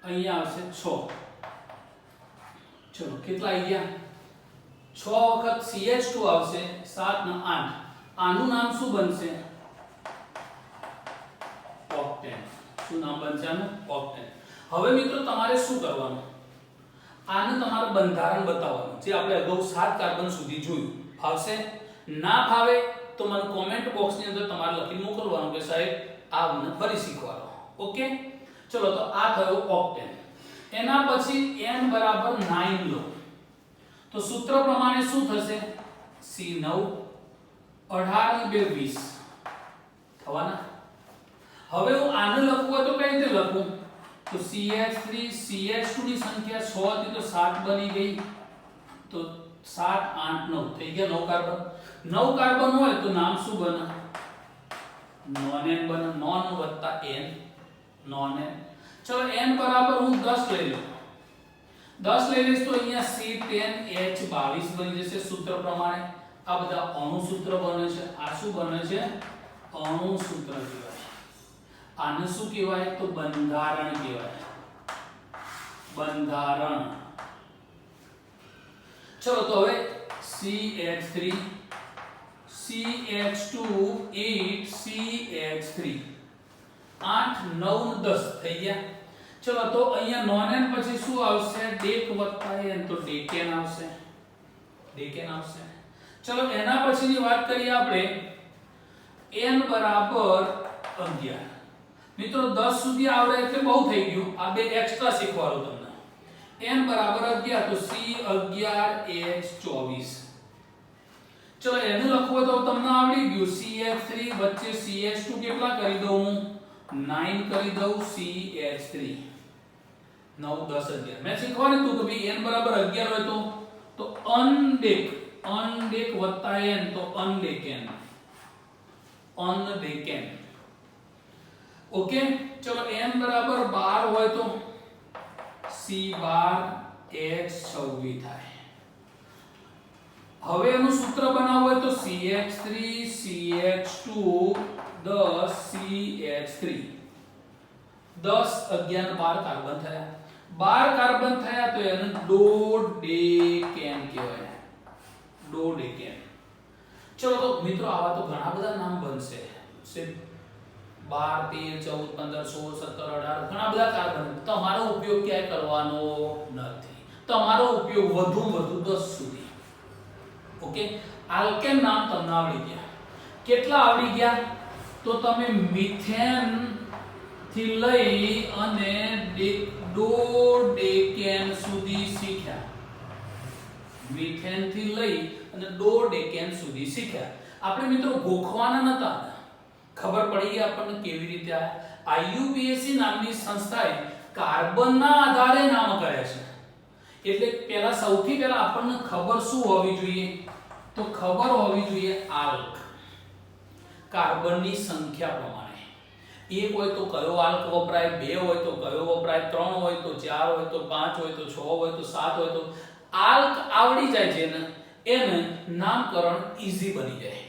અહીંયા આવશે 6. ચલો કેટલા આવી ગયા? 6 વખત CH2 આવશે 7 ને 8. આનું નામ શું બનશે? ઓક્ટેન. શું નામ બનશે આનું? ઓક્ટેન. હવે મિત્રો તમારે શું કરવાનું? આને તમારે બંધારણ બતાવવાનું જે આપણે અગાઉ 7 કાર્બન સુધી જોયું. ફાવશે? ના ફાવે તો મને કોમેન્ટ બોક્સની અંદર તમારે લખી મોકલવાનું કે સાહેબ આ મને ફરી શીખવાડો. ઓકે, ચલો તો આ થયો ઓક્ટેન. એના પછી n બરાબર 9 લો તો સૂત્ર પ્રમાણે શું થશે? C9 18 ને 2 20 થવાના. હવે હું આને લખવું હોય તો કઈ રીતે લખું? તો CH3 CH2 ની સંખ્યા 6 હતી તો 7 બની ગઈ, તો 7 8 9 થઈ ગયા 9 કાર્બન. 9 કાર્બન હોય તો નામ શું બને? નોન n બને. નોન વત્તા n, નોન n. ચલો n બરાબર હું 10 લઈ લઉં. 10 લઈ લઈશ તો અહીંયા C10H22 બની જશે સૂત્ર પ્રમાણે. આ બધા અણુ સૂત્ર બને છે. આ શું બને છે? અણુ સૂત્ર કહેવાય. આને શું કહેવાય? તો બંધારણ કહેવાય. બંધારણ. ચલો તો હવે CH3 CH2 8 CH3 8 9 10 થઈ ગયા. ચલો તો અહીંયા નોન n પછી શું આવશે? ડેક વત્તા n તો ડેકેન આવશે. ડેકેન આવશે. ચલો એના પછીની વાત કરીએ આપણે n બરાબર 11. મિત્રો 10 સુધી આવડે એટલે બહુ થઈ ગયું. આ બે એક્સ્ટ્રા શીખવાડું તમને. n બરાબર 11 તો C11H22. ચલો એને લખવું હોય તો તમને આવડી ગયું. CH3 વચ્ચે CH2 કેટલા કરી દઉં હું? 9 કરી દઉં. CH3 9 10 11. મેં શીખવાડ્યું હતું કે ભાઈ n બરાબર 11 હોય તો અનડેક અનડેક વત્તા n તો અનડેકેન. અનડેકેન. ઓકે, ચલો n બરાબર 12 હોય તો C12H26 થાય. હવે એનું સૂત્ર બનાવવું હોય તો CH3 CH2 10 CH3 10 11 12 કાર્બન થયા. 12 કાર્બન થયા તો એને ડોડેકેન કહેવાય. ડોડેકેન. ચલો તો મિત્રો આવા તો ઘણા બધા નામ બનશે. 12 13 14 15 16 17 18 ઘણા બધા કાર્બન. તમારો ઉપયોગ ક્યાંય કરવાનો નથી. તમારો ઉપયોગ વધુમાં વધુ 10 સુધી. ઓકે, આલ્કેન નામ તમને આવડી ગયા. કેટલા આવડી ગયા? તો તમે મિથેન થી લઈ અને ડોડેકેન સુધી શીખ્યા. મિથેન થી લઈ અને ડોડેકેન સુધી શીખ્યા. આપણે મિત્રો ગોખવાના નતા. ખબર પડી ગઈ આપણને કેવી રીતે આ IUPAC નામની સંસ્થાએ કાર્બનના આધારે નામ કર્યા છે. એટલે પહેલા સૌથી પહેલા આપણને ખબર શું હોવી જોઈએ? તો ખબર હોવી જોઈએ આલ્ક. કાર્બનની સંખ્યા પ્રમાણે. એક હોય તો કયો આલ્ક વપરાય, બે હોય તો કયો વપરાય, ત્રણ હોય તો, ચાર હોય તો, પાંચ હોય તો, છ હોય તો, સાત હોય તો, આલ્ક આવડી જાય છે ને એને નામકરણ ઈઝી બની જાય.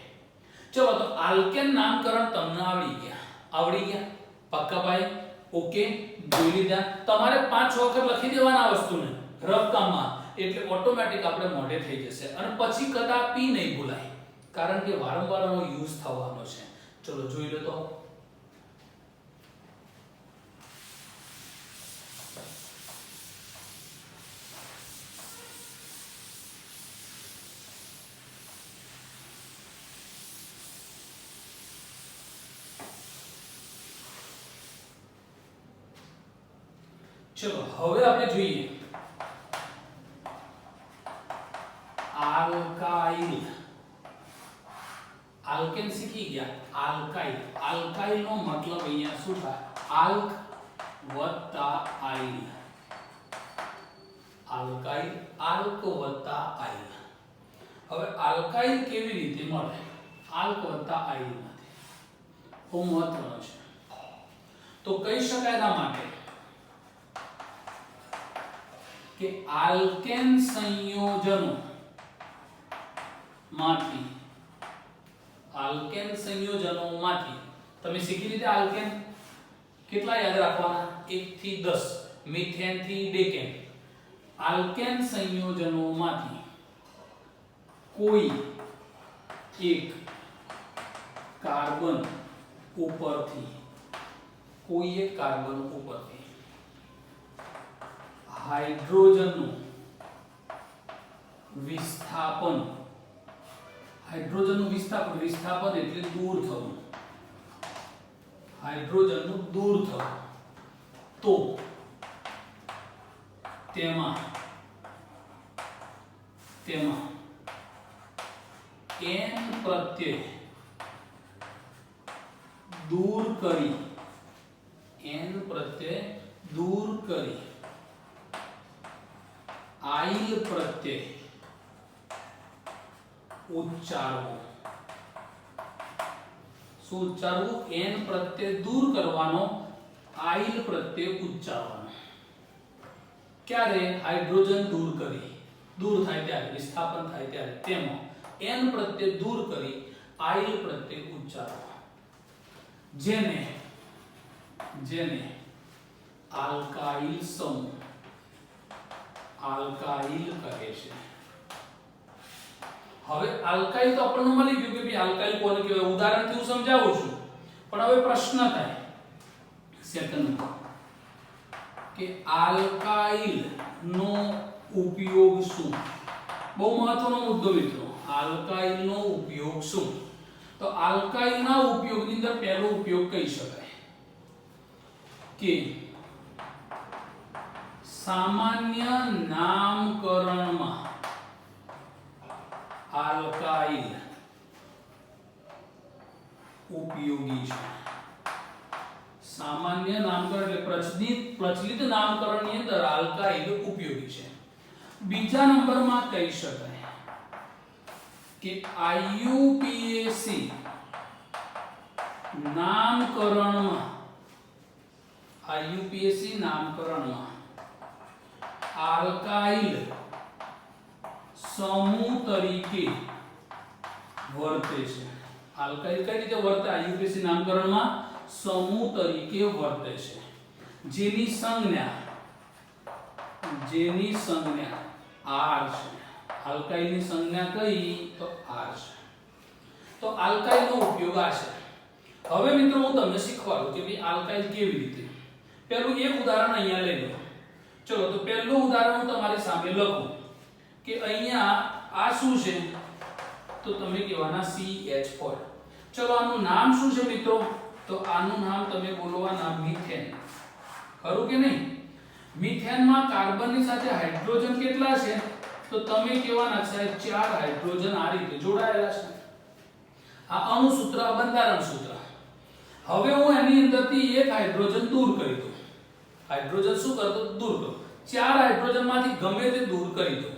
ચલો તો આલ્કેન નામકરણ તમને આવડી ગયા પક્કા ભાઈ? ઓકે, જોઈ લીધા. તમારે 5-6 વખત લખી દેવાના આ વસ્તુને રફ કામમાં, એટલે ઓટોમેટિક આપણે મોઢે થઈ જશે અને પછી કદાપી નહીં ભૂલાય, કારણ કે વારંવાર આનો યુઝ થવાનો છે. ચલો જોઈ લો તો. ચલો હવે આપણે જોઈએ આલ્કાઇલ. આલ્કેન શીખી ગયા. આલ્કાઇલ, આલ્કાઇલ નો મતલબ અહીંયા શું થાય? આલ્ક વત્તા આઇલ. આલ્કાઇલ, આલ્ક વત્તા આઇલ. હવે આલ્કાઇલ કેવી રીતે મળે? આલ્ક વત્તા આઇલ માંથી. બહુ મહત્વનું છે. તો કહી શકાય એના માટે કે આલ્કેન સંયોજનો માંથી તમે શીખી લીધા આલ્કેન કેટલા યાદ રાખવાના? 1 થી 10, મિથેન થી ડેકેન. આલ્કેન સંયોજનોમાંથી કોઈ એક કાર્બન ઉપરથી હાઇડ્રોજનનું વિસ્થાપન એટલે દૂર થવું. હાઇડ્રોજનનું દૂર થવું તો તેમાં n પ્રત્યય દૂર કરી આઇલ પ્રત્યય ઉચ્ચારવું. શું ઉચ્ચારવું? n પ્રત્યય દૂર કરવાનો, આઇલ પ્રત્યય ઉચ્ચારવાનો. ક્યારે? હાઇડ્રોજન દૂર થાય ત્યારે, વિસ્થાપન થાય ત્યારે તેમાં n પ્રત્યય દૂર કરી આઇલ પ્રત્યય ઉચ્ચારવાનો, જેને આલ્કાઇલ સમૂહ કહે છે. હવે આલ્કાઇલ તો આપણને મળી ગયું કે ભાઈ આલ્કાઇલ કોને કહેવાય, ઉદાહરણથી હું સમજાવું છું. પણ હવે પ્રશ્ન થાય સેકન્ડ કે આલ્કાઇલ નો ઉપયોગ શું? બહુ મહત્વનો મુદ્દો મિત્રો. આલ્કાઇલ નો ઉપયોગ શું? તો આલ્કાઇલ ના ઉપયોગની અંદર પહેલો ઉપયોગ કહી શકાય કે સામાન્ય નામકરણમાં આલ્કાઇલ ઉપયોગી છે. સામાન્ય નામકરણ એટલે પ્રચલિત નામકરણની અંદર આલ્કાઇલ ઉપયોગી છે. બીજા નંબરમાં કહી શકાય કે IUPAC નામકરણમાં આલ્કાઇલ સમૂહ તરીકે વર્તે છે. આલ્કાઇલ કઈ રીતે વર્તે? IUPAC નામકરણમાં સમૂહ તરીકે વર્તે છે, જેની સંજ્ઞા R છે. આલ્કાઇલની સંજ્ઞા કઈ? તો R છે. તો આલ્કાઇલનો ઉપયોગ આ છે. હવે મિત્રો હું તમને શીખવાડું કે ભાઈ આલ્કાઇલ કેવી રીતે. પહેલું એક ઉદાહરણ અહીંયા લઈ લો. ચલો તો પહેલું ઉદાહરણ હું તમારી સામે લખું કે અહીંયા આ શું છે? તો તમે કહેવાના CH4. ચલો આનું નામ શું છે મિત્રો? તો આનું નામ તમે બોલવાના મિથેન. ખરું કે નહીં? મિથેનમાં કાર્બનની સાથે હાઇડ્રોજન કેટલા છે? તો તમે કહેવાના સાહેબ 4 હાઇડ્રોજન આ રીતે જોડાયેલા છે. આ અણુ સૂત્ર, બંધારણ સૂત્ર. હવે હું એની અંદરથી એક હાઇડ્રોજન દૂર કરી દઉં. હાઇડ્રોજન શું કરતો? દૂર કરો. 4 હાઇડ્રોજન માંથી ગમે તે દૂર કરી દો.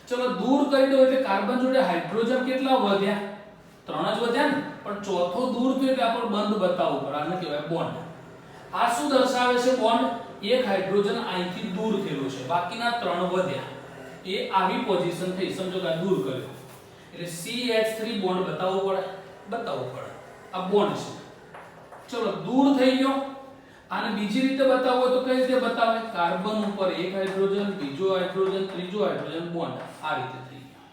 ચલો દૂર કરી દો એટલે કાર્બન જોડે હાઇડ્રોજન કેટલા વધ્યા? 3 જ વધ્યા ને. પણ ચોથો દૂર થયો એટલે આપણે બંધ બતાવવું પડે, આને કહેવાય બોન્ડ. આ શું દર્શાવે છે બોન્ડ? એક હાઇડ્રોજન અહીંથી દૂર થયેલું છે, બાકીના 3 વધ્યા, એ આવી પોઝિશન થઈ, સમજો કે આ દૂર કર્યો એટલે CH3 બોન્ડ બતાવવું પડે. આ બોન્ડ છે. ચલો દૂર થઈ ગયો. આને બીજી રીતે બતાવવો હોય તો કઈ રીતે બતાવે? કાર્બન ઉપર એક હાઇડ્રોજન, બીજો હાઇડ્રોજન, ત્રીજો હાઇડ્રોજન બોન્ડ આ રીતે થઈ ગયો.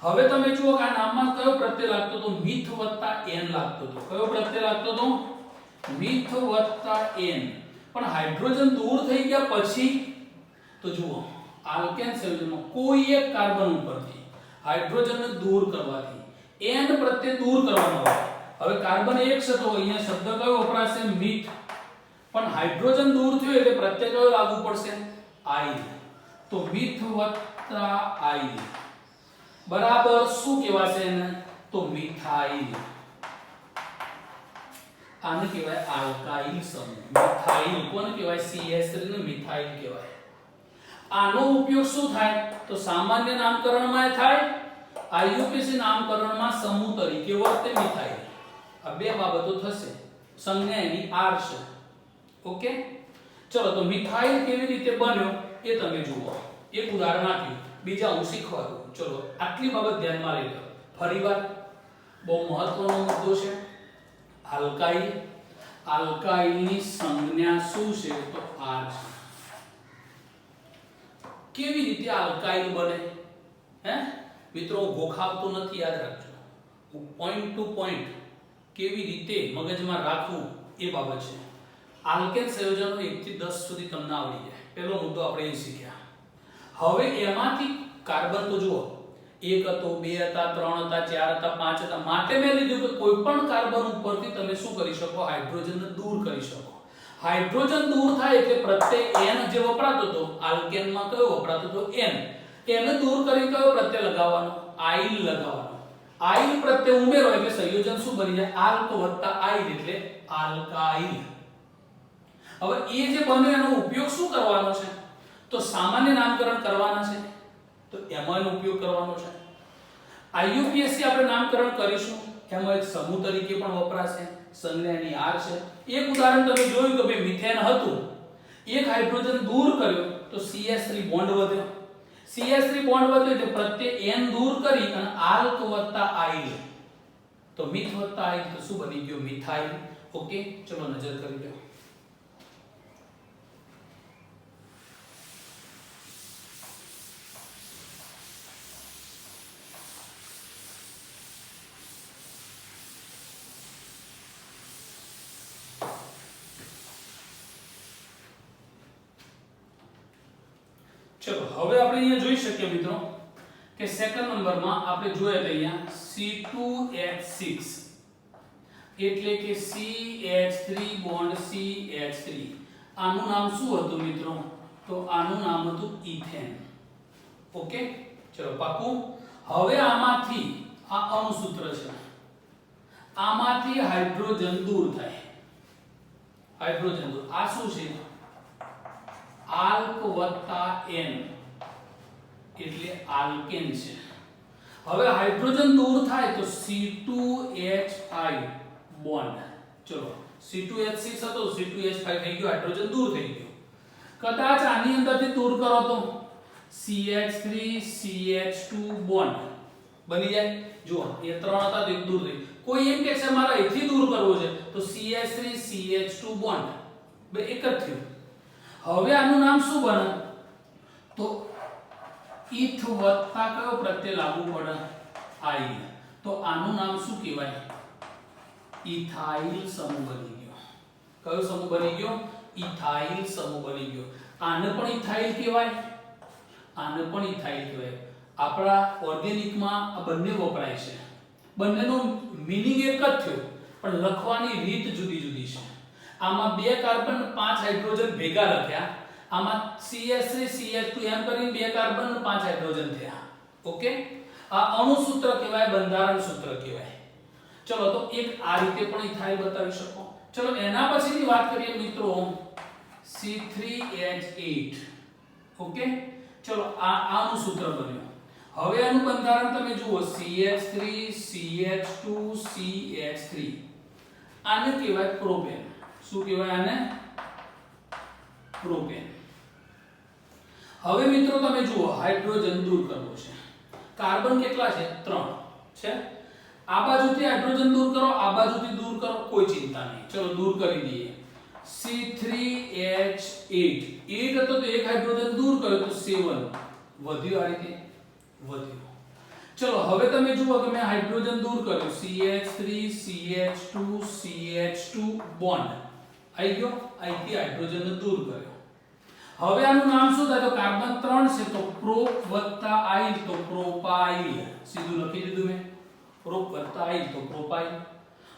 હવે તમે જુઓ કે આ નામમાં કયો પ્રત્યય લાગતો તો? મિથ વત્તા n લાગતો તો. કયો પ્રત્યય લાગતો તો? મિથ વત્તા n. પણ હાઇડ્રોજન દૂર થઈ ગયા પછી તો જુઓ આલ્કેન સંયોજનમાં કોઈ એક કાર્બન ઉપરથી હાઇડ્રોજનને દૂર કરવાથી n પ્રત્યય દૂર કરવાનો હોય. હવે કાર્બન એક છે તો અહીંયા શબ્દ કયો વપરાશે? મિથ. પણ હાઇડ્રોજન દૂર થયો એટલે પ્રત્યય કયો લાગુ પડશે? આઇલ. તો મિથ વત્તા આઇલ બરાબર શું કહેવાશે એને? તો મિથાઇલ. આને કહેવાય આલ્કાઇલ સમૂહ. મિથાઇલ કોને કહેવાય? CH3 ને મિથાઇલ કહેવાય. આનો ઉપયોગ શું થાય? તો સામાન્ય નામકરણમાં થાય, IUPAC નામકરણમાં સમૂહ તરીકે વર્તે મિથાઇલ. આ બે બાબતો થશે. સંજ્ઞા એની R છે. ઓકે, ચલો તો મિથાઇલ કેવી રીતે બન્યો એ તમે જુઓ. એક ઉદાહરણ આપ્યું, બીજા હું શીખવા દઉં. ચલો આટલી બાબત ધ્યાનમાં લઈ લો. ફરીવાર બહુ મહત્વનો મુદ્દો છે. આલ્કાઇલ. આલ્કાઇલની સંજ્ઞા શું છે? તો R છે. કેવી રીતે આલ્કાઇલ બને? હે મિત્રો, ગોખાવતો નથી, યાદ રાખજો. પોઈન્ટ ટુ પોઈન્ટ કેવી રીતે મગજમાં રાખવું એ બાબત છે. આલ્કેન સંયોજનો 1 થી 10 સુધી તમને આવડી જાય. પહેલો મુદ્દો આપણે એ શીખ્યા. હવે એમાંથી કાર્બન તો જુઓ, 1 હતો, 2 હતા, 3 હતા, 4 હતા, 5 હતા. માટે મેં લીધું કે કોઈ પણ કાર્બન ઉપરથી તમે શું કરી શકો? હાઇડ્રોજનને દૂર કરી શકો. હાઇડ્રોજન દૂર થાય એટલે પ્રત્યય n જે વપરાતો હતો આલ્કેનમાં, કયો વપરાતો હતો? n. એને દૂર કરી કયો પ્રત્યય લગાવવાનો? આઇલ લગાવવાનો. આઇલ પ્રત્યય ઉમેરો એટલે સંયોજન શું બની જાય? આલ્ક વત્તા આઇલ એટલે આલ્કાઇલ. હવે એ જે બને એનો ઉપયોગ શું કરવાનો છે? તો સામાન્ય નામકરણ કરવાના છે, તો એમાં એનો ઉપયોગ કરવાનો છે. IUPAC આપણે નામકરણ કરીશું, એમાં એક સમૂહ તરીકે પણ વપરાશે. સંજ્ઞાની R છે. એક ઉદાહરણ તમે જોયું કે ભાઈ મિથેન હતું, એક હાઇડ્રોજન દૂર કર્યો તો CH3 બોન્ડ વધ્યો. CH3 બોન્ડ વધ્યો એટલે પ્રત્યય n દૂર કરી અને આલ્ક વત્તા આઇલ, તો મિથ વત્તા આઇલ તો શું બની ગયો? મિથાઇલ. ઓકે, ચલો નજર કરી લો. ચલો હવે આપણે અહીંયા જોઈ શકીએ મિત્રો કે સેકન્ડ નંબરમાં આપણે જોયા તો અહીંયા C2H6 એટલે કે CH3 બોન્ડ CH3. આનું નામ શું હતું મિત્રો? તો આનું નામ હતું ઇથેન. ઓકે, ચલો પાકું. હવે આમાંથી આ અણુસૂત્ર છે, આમાંથી હાઇડ્રોજન દૂર થાય. હાઇડ્રોજન દૂર, આ શું છે? આલ્ક વત્તા n એટલે આલ્કેન છે. હવે હાઇડ્રોજન દૂર થાય તો C2Hi બોન્ડ. ચલો C2H6 હતો, C2H5 થઈ ગયો, હાઇડ્રોજન દૂર થઈ ગયો. કદાચ આની અંદરથી દૂર કરો તો CH3 CH2 બોન્ડ બની જાય. જુઓ એ 3 હતા તો એક દૂર થઈ. કોઈ એમ કે છે મારે અહીંથી દૂર કરવો છે તો CH3 CH2 બોન્ડ બે એક જ થયું. હવે આનું નામ શું બને? તો ઇથ વત્તા કયો પ્રત્યય લાગુ પડે? આઇલ. તો આનું નામ શું કહેવાય? ઇથાઇલ સમૂહ બની ગયો. કયો સમૂહ બની ગયો? ઇથાઇલ સમૂહ બની ગયો. આને પણ ઇથાઇલ કહેવાય, આને પણ ઇથાઇલ કહેવાય. આપણા ઓર્ગેનિકમાં આ બંને વપરાય છે. બંનેનો મીનિંગ એક જ થયો પણ લખવાની રીત જુદી જુદી છે. આમાં 2 કાર્બન 5 હાઇડ્રોજન ભેગા લખ્યા, આમાં CH3 CH2 એમ કરીને 2 કાર્બન 5 હાઇડ્રોજન થયા. ઓકે, આ અણુસૂત્ર કહેવાય, બંધારણ સૂત્ર કહેવાય. ચલો તો એક આ રીતે પણ ઇથાઇલ બતાવી શકો. ચલો એના પછીની વાત કરીએ મિત્રો C3H8. ઓકે, ચલો આ અણુસૂત્ર બન્યો. હવે આનું બંધારણ તમે જુઓ CH3 CH2 CH3 આને કહેવાય પ્રોપેન. શું કહેવાય આને? પ્રોપેન. હવે મિત્રો તમે જુઓ હાઇડ્રોજન દૂર કરવો છે. કાર્બન કેટલા છે? 3 છે. આ બાજુથી હાઇડ્રોજન દૂર કરો, આ બાજુથી દૂર કરો, કોઈ ચિંતા નહીં. ચલો દૂર કરી દઈએ. C3H8 8 હતો તો એક હાઇડ્રોજન દૂર કર્યો તો 7 વધ્યું. આ રીતે વધ્યું. ચલો હવે તમે જુઓ કે મેં હાઇડ્રોજન દૂર કર્યો CH3 CH2 CH2 બોન્ડ આવી ગયો. અહીંથી હાઇડ્રોજન દૂર કર્યો. હવે આનું નામ શું થાય? તો કાર્બન 3 છે તો પ્રોપ વત્તા આઇલ તો પ્રોપાઇલ. સીધું લખી દીધું મેં. પ્રોપ વત્તા આઇલ તો પ્રોપાઇલ.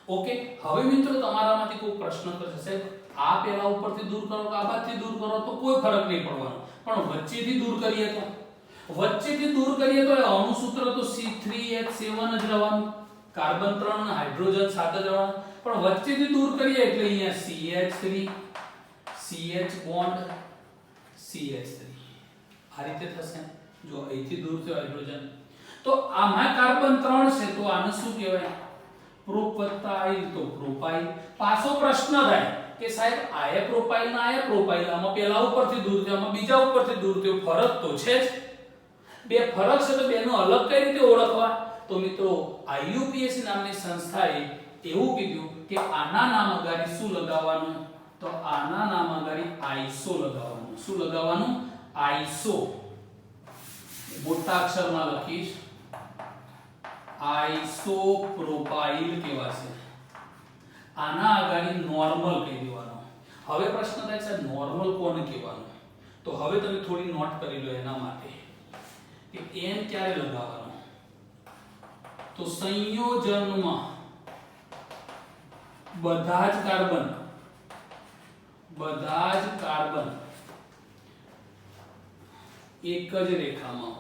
ઓકે. હવે મિત્રો તમારામાંથી કોઈ પ્રશ્ન કરશે સાહેબ આ પેલા ઉપરથી દૂર કરો કે આ બાજુથી દૂર કરો તો કોઈ ફરક નહીં પડવાનો, પણ વચ્ચેથી દૂર કરીએ તો એ અણુ સૂત્ર તો C3H7 જ રહેવાનું. કાર્બન 3 અને હાઇડ્રોજન 7 જ રહેવાનું. પણ વચ્ચેથી દૂર કરીએ એટલે અહીંયા CH3 CH બોન્ડ CH3 આ રીતે થશે. જો અહીંથી દૂર થયો હાઇડ્રોજન તો આમાં કાર્બન 3 છે તો આને શું કહેવાય? પ્રોપ વત્તા આઇલ તો પ્રોપાઇલ. પાછો પ્રશ્ન થાય કે સાહેબ આયા પ્રોપાઇલ ના આયા પ્રોપાઇલ, આમાં પેલા ઉપરથી દૂર થયો આમાં બીજા ઉપરથી દૂર થયો, ફરક તો છે જ. બે ફરક છે તો બેનો અલગ કઈ રીતે ઓળખવા? તો મિત્રો IUPAC નામની સંસ્થાએ એવું કીધું કે આના નામ અગાડી શું લગાવવાનું? તો આના નામ અગાડી આઇસો લગાવવાનું. શું લગાવવાનું? આઇસો. મોટા અક્ષરમાં લખીશ આઇસોપ્રોપાઇલ કહેવાશે. આના અગાડી નોર્મલ કહી દેવાનો. હવે પ્રશ્ન થાય છે નોર્મલ કોને કહેવાનું? તો હવે તમે થોડી નોટ કરી લો એના માટે કે n ક્યારે લગાવવાનો? તો સંયોજનમાં બધા જ કાર્બન એક જ રેખામાં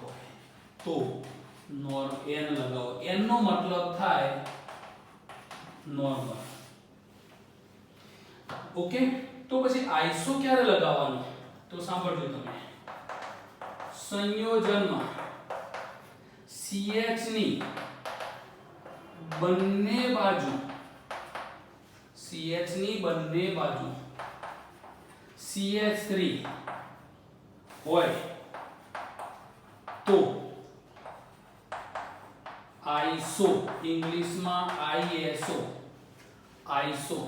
હોય તો n લગાવો. n નો મતલબ થાય નોર્મલ. ઓકે. તો પછી આઇસો ક્યારે લગાવવાનો? તો સાંભળજો તમે. સંયોજનમાં CH ની બંને બાજુ CH3 હોય તો આઇસો, ઇંગ્લિશમાં આઇસો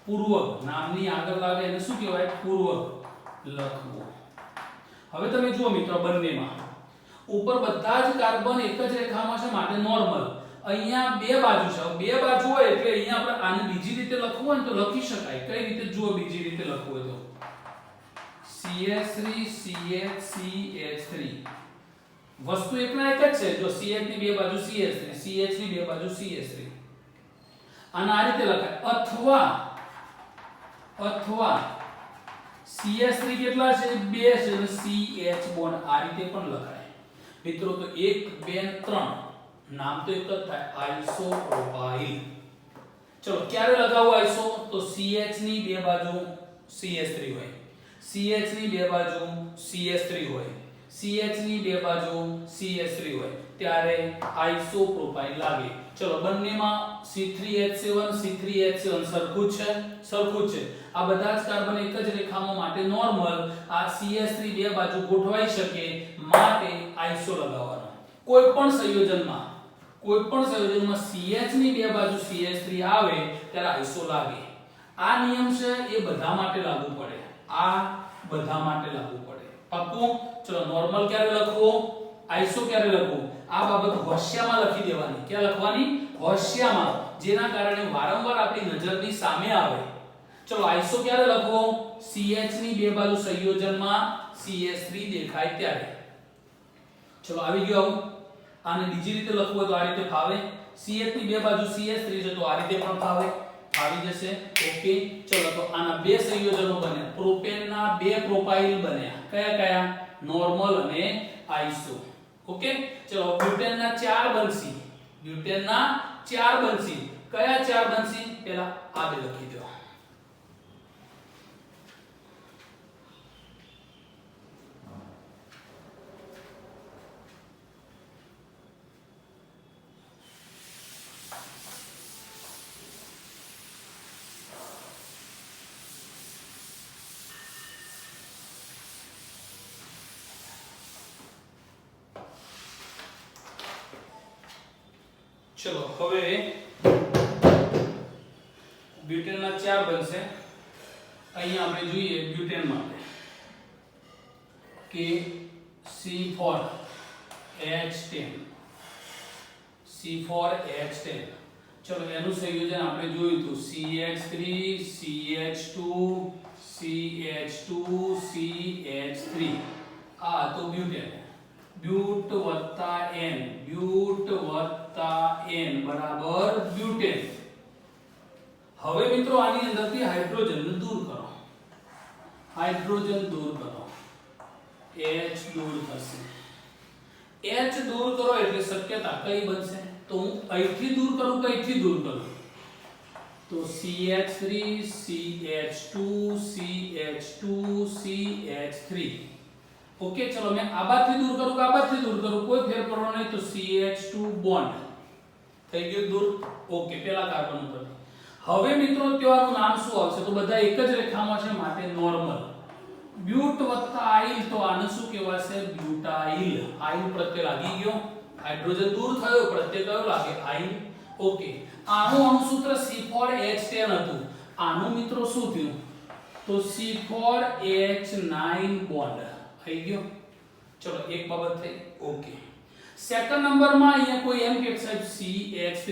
પૂર્વક નામની આગળ લાગે એને શું કહેવાય? પૂર્વક લખવું. હવે તમે જુઓ મિત્રો બંનેમાં ઉપર બધા જ કાર્બન એક જ રેખામાં છે માટે નોર્મલ. અહીંયા બે બાજુ છે. બે બાજુ હોય એટલે અહીંયા આપણે આને બીજી રીતે લખવું હોય ને તો લખી શકાય. કઈ રીતે? જુઓ બીજી રીતે લખવું હોય તો CH3 CH3 વસ્તુ એકના એક જ છે. જો CH ની બે બાજુ CH3 CH ની બે બાજુ CH3 આને આ રીતે લખાય. અથવા CH3 કેટલા છે? 2 છે અને CH બોન્ડ આ રીતે પણ લખાય. મિત્રો તો 1 2 3 નામ તો એક જ થાય આઇસોપ્રોપાઇલ. ચલો ક્યારે લગાવવું આઇસો? તો CH ની બે બાજુ CH3 હોય, CH ની બે બાજુ CH3 હોય, CH ની બે બાજુ CH3 હોય ત્યારે આઇસોપ્રોપાઇલ લાગે. ચલો બંનેમાં C3H7 સરખું જ છે. આ બધા જ કાર્બન એક જ રેખામાં માટે નોર્મલ. આ CH3 બે બાજુ ગોઠવાઈ શકે માટે આઇસો લગાવવાનો. કોઈ પણ સંયોજનમાં CH ની બે બાજુ CH3 આવે ત્યારે આઇસો લાગે. આ નિયમ છે એ બધા માટે લાગુ પડે. પાક્કું? ચલો નોર્મલ ક્યારે લખવો? આઇસો ક્યારે લખવું? આ બાબત હોશિયામાં લખી દેવાની. ક્યાં લખવાની? હોશિયામાં, જેના કારણે વારંવાર આપણી નજરની સામે આવે. ચલો આઇસો ક્યારે લખવો? CH ની બે બાજુ સંયોજનમાં CH3 દેખાય ત્યારે. ચલો આવી ગયો. આને બીજી રીતે લખવું હોય તો આ રીતે ફાવે. CH ની બે બાજુ CH3 છે તો આ રીતે પણ ફાવી જશે. ઓકે. ચલો તો આના બે સંયોજનો બન્યા. પ્રોપેનના બે પ્રોપાઇલ બન્યા. કયા? નોર્મલ અને આઇસો. ઓકે. ચલો બ્યુટેનના 4 બનશે. કયા 4 બનશે? પહેલા આ બે લખી દો. ચલો હવે બ્યુટેનના 4 બનશે. અહીંયા આપણે જોઈએ બ્યુટેન માટે કે C4H10 C4H10. ચલો એનું સંયોજન આપણે જોયું હતું CH3 CH2 CH2 CH3. આ તો બ્યુટેન. બ્યુટ વત્તા n બરાબર બ્યુટેન. હવે મિત્રો આની અંદરથી હાઇડ્રોજન દૂર કરો. હાઇડ્રોજન દૂર કરો. H દૂર થશે. H દૂર કરો એટલે શક્યતા કઈ બનશે? તો હું અહીંથી દૂર કરું કઈથી દૂર કરું? તો CH3 CH2 CH2 CH3. Okay ચલો મેં આ બાજુથી દૂર કરું કે આ બાજુથી દૂર કરું કોઈ ફેર પડવાનો નહીં. તો CH2 બોન્ડ થઈ ગયું દૂર. ઓકે પેલા કાર્બન ઉપર. હવે મિત્રો ત્યાંનું નામ શું આવશે? તો બધા એક જ રેખામાં છે માટે નોર્મલ. બ્યુટ વત્તા આઇલ તો આને શું કહેવાશે? બ્યુટાઇલ. આઇલ પ્રત્યય લાગી ગયો. હાઇડ્રોજન દૂર થયો પ્રત્યય કયો લાગે? આઇલ. ઓકે આનું અણુસૂત્ર C4H10 હતું. આનું મિત્રો શું થયું? તો C4H9 બોન્ડ થઈ ગયો. ચલો એક બાબત થઈ. ઓકે સેકન્ડ નંબરમાં અહીંયા કોઈ એમ કે સાહેબ CH3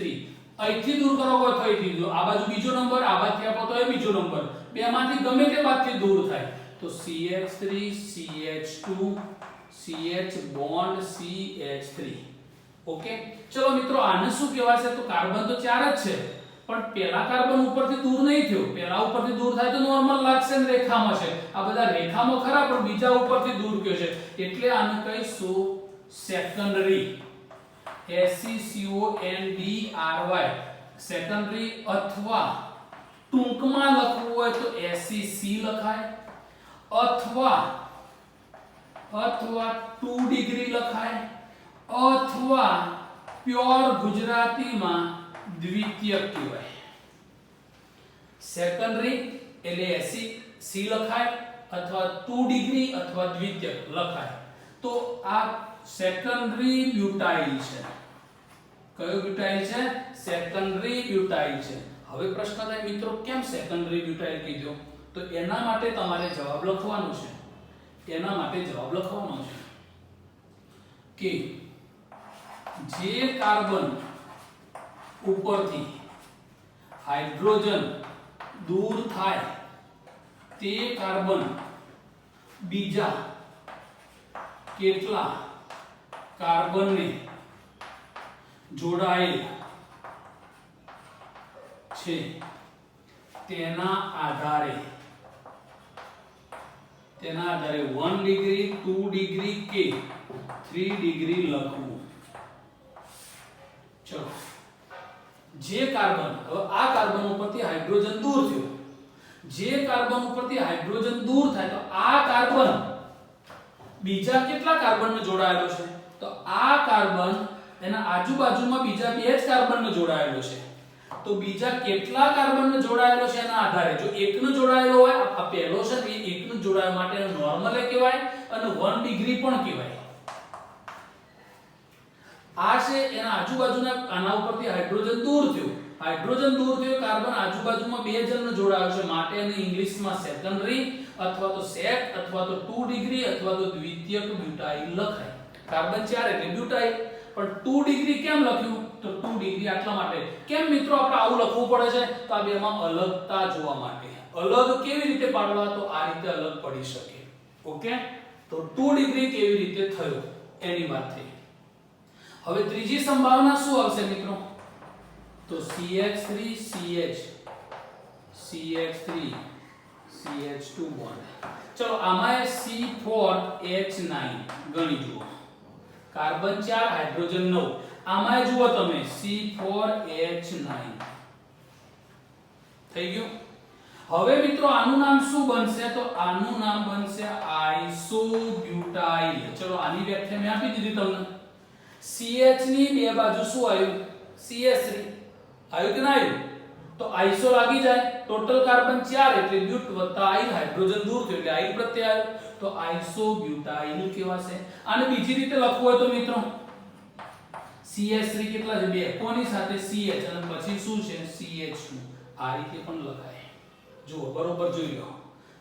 અહીંથી દૂર કરો કોઈ થઈથી દૂર. આ બાજુ બીજો નંબર આ બાજુથી આપો તો એ બીજો નંબર. બેમાંથી ગમે તે બાજુથી દૂર થાય. તો CH3 CH2 CH bond CH3. Okay ચલો મિત્રો આને શું કહેવાશે? તો કાર્બન તો 4 જ છે પણ પેલા કાર્બન ઉપરથી દૂર નહીં થયો. પેલા ઉપરથી દૂર થાય તો નોર્મલ લાગશે ને રેખામાં છે. આ બધા રેખામાં ખરા પણ બીજા ઉપરથી દૂર ગયો છે એટલે આને કહીશું સેકન્ડરી. SECONDRY secondary. અથવા ટૂંકમાં લખવું હોય તો SEC લખાય અથવા 2 ડિગ્રી લખાય અથવા પ્યોર ગુજરાતીમાં દ્વિતીયક કહેવાય. સેકન્ડરી એટલે SEC લખાય અથવા 2 ડિગ્રી અથવા દ્વિતીયક લખાય. તો આ સેકન્ડરી બ્યુટાઇલ છે. કયો બ્યુટાઇલ છે? સેકન્ડરી બ્યુટાઇલ છે. હવે પ્રશ્ન થાય મિત્રો કેમ સેકન્ડરી બ્યુટાઇલ કીધો? તો એના માટે તમારે જવાબ લખવાનો છે. એના માટે જવાબ લખવાનો છે કે જે કાર્બન ઉપરથી હાઇડ્રોજન દૂર થાય તે કાર્બન બીજા કેટલા કાર્બનને જોડાયેલ છે તેના આધારે 1 ડિગ્રી 2 ડિગ્રી કે 3 ડિગ્રી લખવું. ચલો જે કાર્બન હવે આ કાર્બન ઉપરથી હાઇડ્રોજન દૂર થયો. જે કાર્બન ઉપરથી હાઇડ્રોજન દૂર થાય તો આ કાર્બન બીજા કેટલા કાર્બનને જોડાયેલો છે? તો આ કાર્બન એના આજુબાજુમાં બીજા 2 જ કાર્બનને જોડાયેલો છે. તો બીજા કેટલા કાર્બનને જોડાયેલો છે એના આધારે જો એકનો જોડાયેલો હોય આ પહેલો છે એ એકનો જોડાવા માટે નોર્મલ કહેવાય અને 1 ડિગ્રી પણ કહેવાય. આ છે એના આજુબાજુના આના ઉપરથી હાઇડ્રોજન દૂર થયો. હાઇડ્રોજન દૂર થયો કાર્બન આજુબાજુમાં 2 જણને જોડાયો છે માટે એને ઇંગ્લિશમાં સેકન્ડરી અથવા તો સેક અથવા તો 2 ડિગ્રી અથવા તો દ્વિતીયક બ્યુટાઇલ લખાય. કાર્બન 4 એટલે બ્યુટાઇલ. પણ 2 ડિગ્રી કેમ લખ્યું? તો 2 ડિગ્રી આટલા માટે. કેમ મિત્રો આપણે આવું લખવું પડે છે? તો આ બેમાં અલગતા જોવા માટે. અલગ કેવી રીતે પાડવા? તો આ રીતે અલગ પડી શકે. ઓકે તો 2 ડિગ્રી કેવી રીતે થયો એની વાત થઈ. હવે ત્રીજી સંભાવના શું આવશે મિત્રો? તો CH3 CH CH3 CH2 bond. ચલો આમાં C4H9 ગણી જુઓ. Carbon 4 hydrogen 9. આમાં જુઓ તમે C4H9 થઈ ગયું. હવે મિત્રો આનું નામ શું બનશે? તો આનું નામ બનશે આઇસોબ્યુટાઇલ. ચલો આની વ્યાખ્યા મેં આપી દીધી તમને. CH ની બે બાજુ શું આવ્યું? CH3 આવ્યું કે ના આવ્યું? તો આઇસો લાગી જાય. ટોટલ કાર્બન 4 એટલે બ્યુટ વત્તા આઇલ હાઇડ્રોજન દૂર થયો એટલે આઇલ પ્રત્યય આવ્યો તો આઇસોબ્યુટાઇલ કહેવાશે. આને બીજી રીતે લખવું હોય તો મિત્રો CH3 કેટલા છે 2 કોની સાથે CH અને પછી શું છે CH2 આ રીતે પણ લખાય જુઓ બરોબર જોઈ લો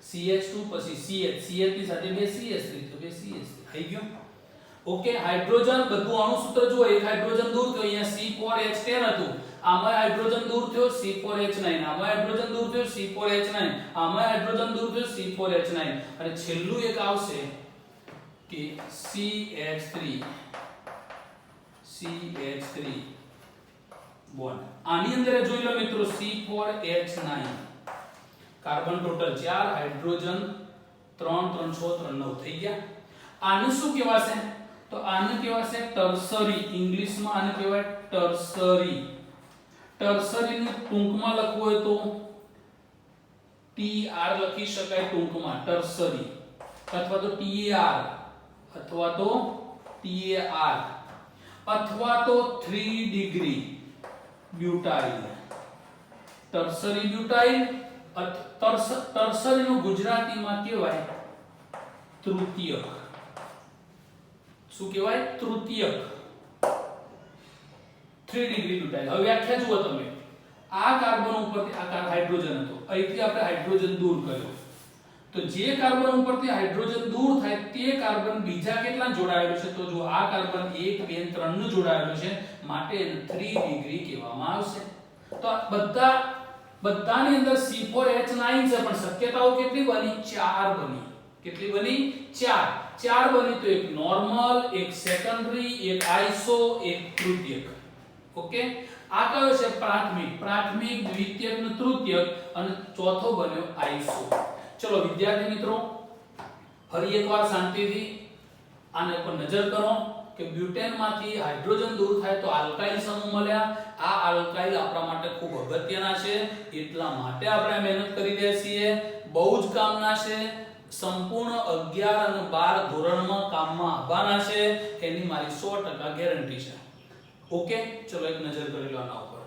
CH2 પછી CH ની સાથે 2 CH3 તો 2 CH3 આવી ગયો ઓકે હાઇડ્રોજન બધું અણુ સૂત્ર જુઓ એક હાઇડ્રોજન દૂર થયો અહીંયા C4H10 હતું આમાં હાઇડ્રોજન દૂર થયો C4H9 આમાં હાઇડ્રોજન દૂર થયો C4H9 આમાં હાઇડ્રોજન દૂર થયો C4H9 અને છેલ્લું એક આવશે કે CH3 બોન્ડ આની અંદર જોઈ લો મિત્રો C4H9 કાર્બન ટોટલ 4 હાઇડ્રોજન 3 3 6 3 9 થઈ ગયા આને શું કહેવાશે તો આને કહેવાશે ટર્સરી ઇંગ્લિશમાં આને કહેવાય ટર્સરી ને ટૂંકમાં લખવું હોય તો TR લખી શકાય ટૂંકમાં ટર્સરી અથવા તો TAR અથવા તો TAR અથવા તો 3 ડિગ્રી બ્યુટાઇલ ટર્સરી બ્યુટાઇલ ટર્સરીનું ગુજરાતીમાં કહેવાય તૃતીયક શું કહેવાય તૃતીયક 3 ડિગ્રી બ્યુટાઇલ હવે વ્યાખ્યા જુઓ તમે આ કાર્બન ઉપરથી આ હાઇડ્રોજન હતો અહીંથી આપણે હાઇડ્રોજન દૂર કર્યો તો જે કાર્બન ઉપરથી હાઇડ્રોજન દૂર થાય તે કાર્બન બીજા કેટલા જોડાયેલું છે તો જો આ કાર્બન 1 2 3 નું જોડાયેલું છે માટે 3 ડિગ્રી કહેવામાં આવશે તો બધાની અંદર C4H9 છે પણ શક્યતાઓ કેટલી બની 4 બની કેટલી બની 4 બની તો એક નોર્મલ એક સેકન્ડરી એક આઇસો એક તૃતીયક ઓકે આ કયો છે પ્રાથમિક દ્વિતીયક અને તૃતીયક અને ચોથો બન્યો આઇસો ચલો વિદ્યાર્થી મિત્રો ફરી એકવાર શાંતિથી આને પર નજર કરો કે બ્યુટેન માંથી હાઇડ્રોજન દૂર થાય તો આલ્કાઇલ સમૂહ મળ્યા આ આલ્કાઇલ આપણા માટે ખૂબ અગત્યના છે એટલા માટે આપણે મહેનત કરી રહ્યા છીએ બહુ જ કામના છે સંપૂર્ણ 11 અને 12 ધોરણમાં કામમાં આવવાના છે એની મારી 100% ગેરંટી છે ઓકે ચલો એક નજર કરી લો આના ઉપર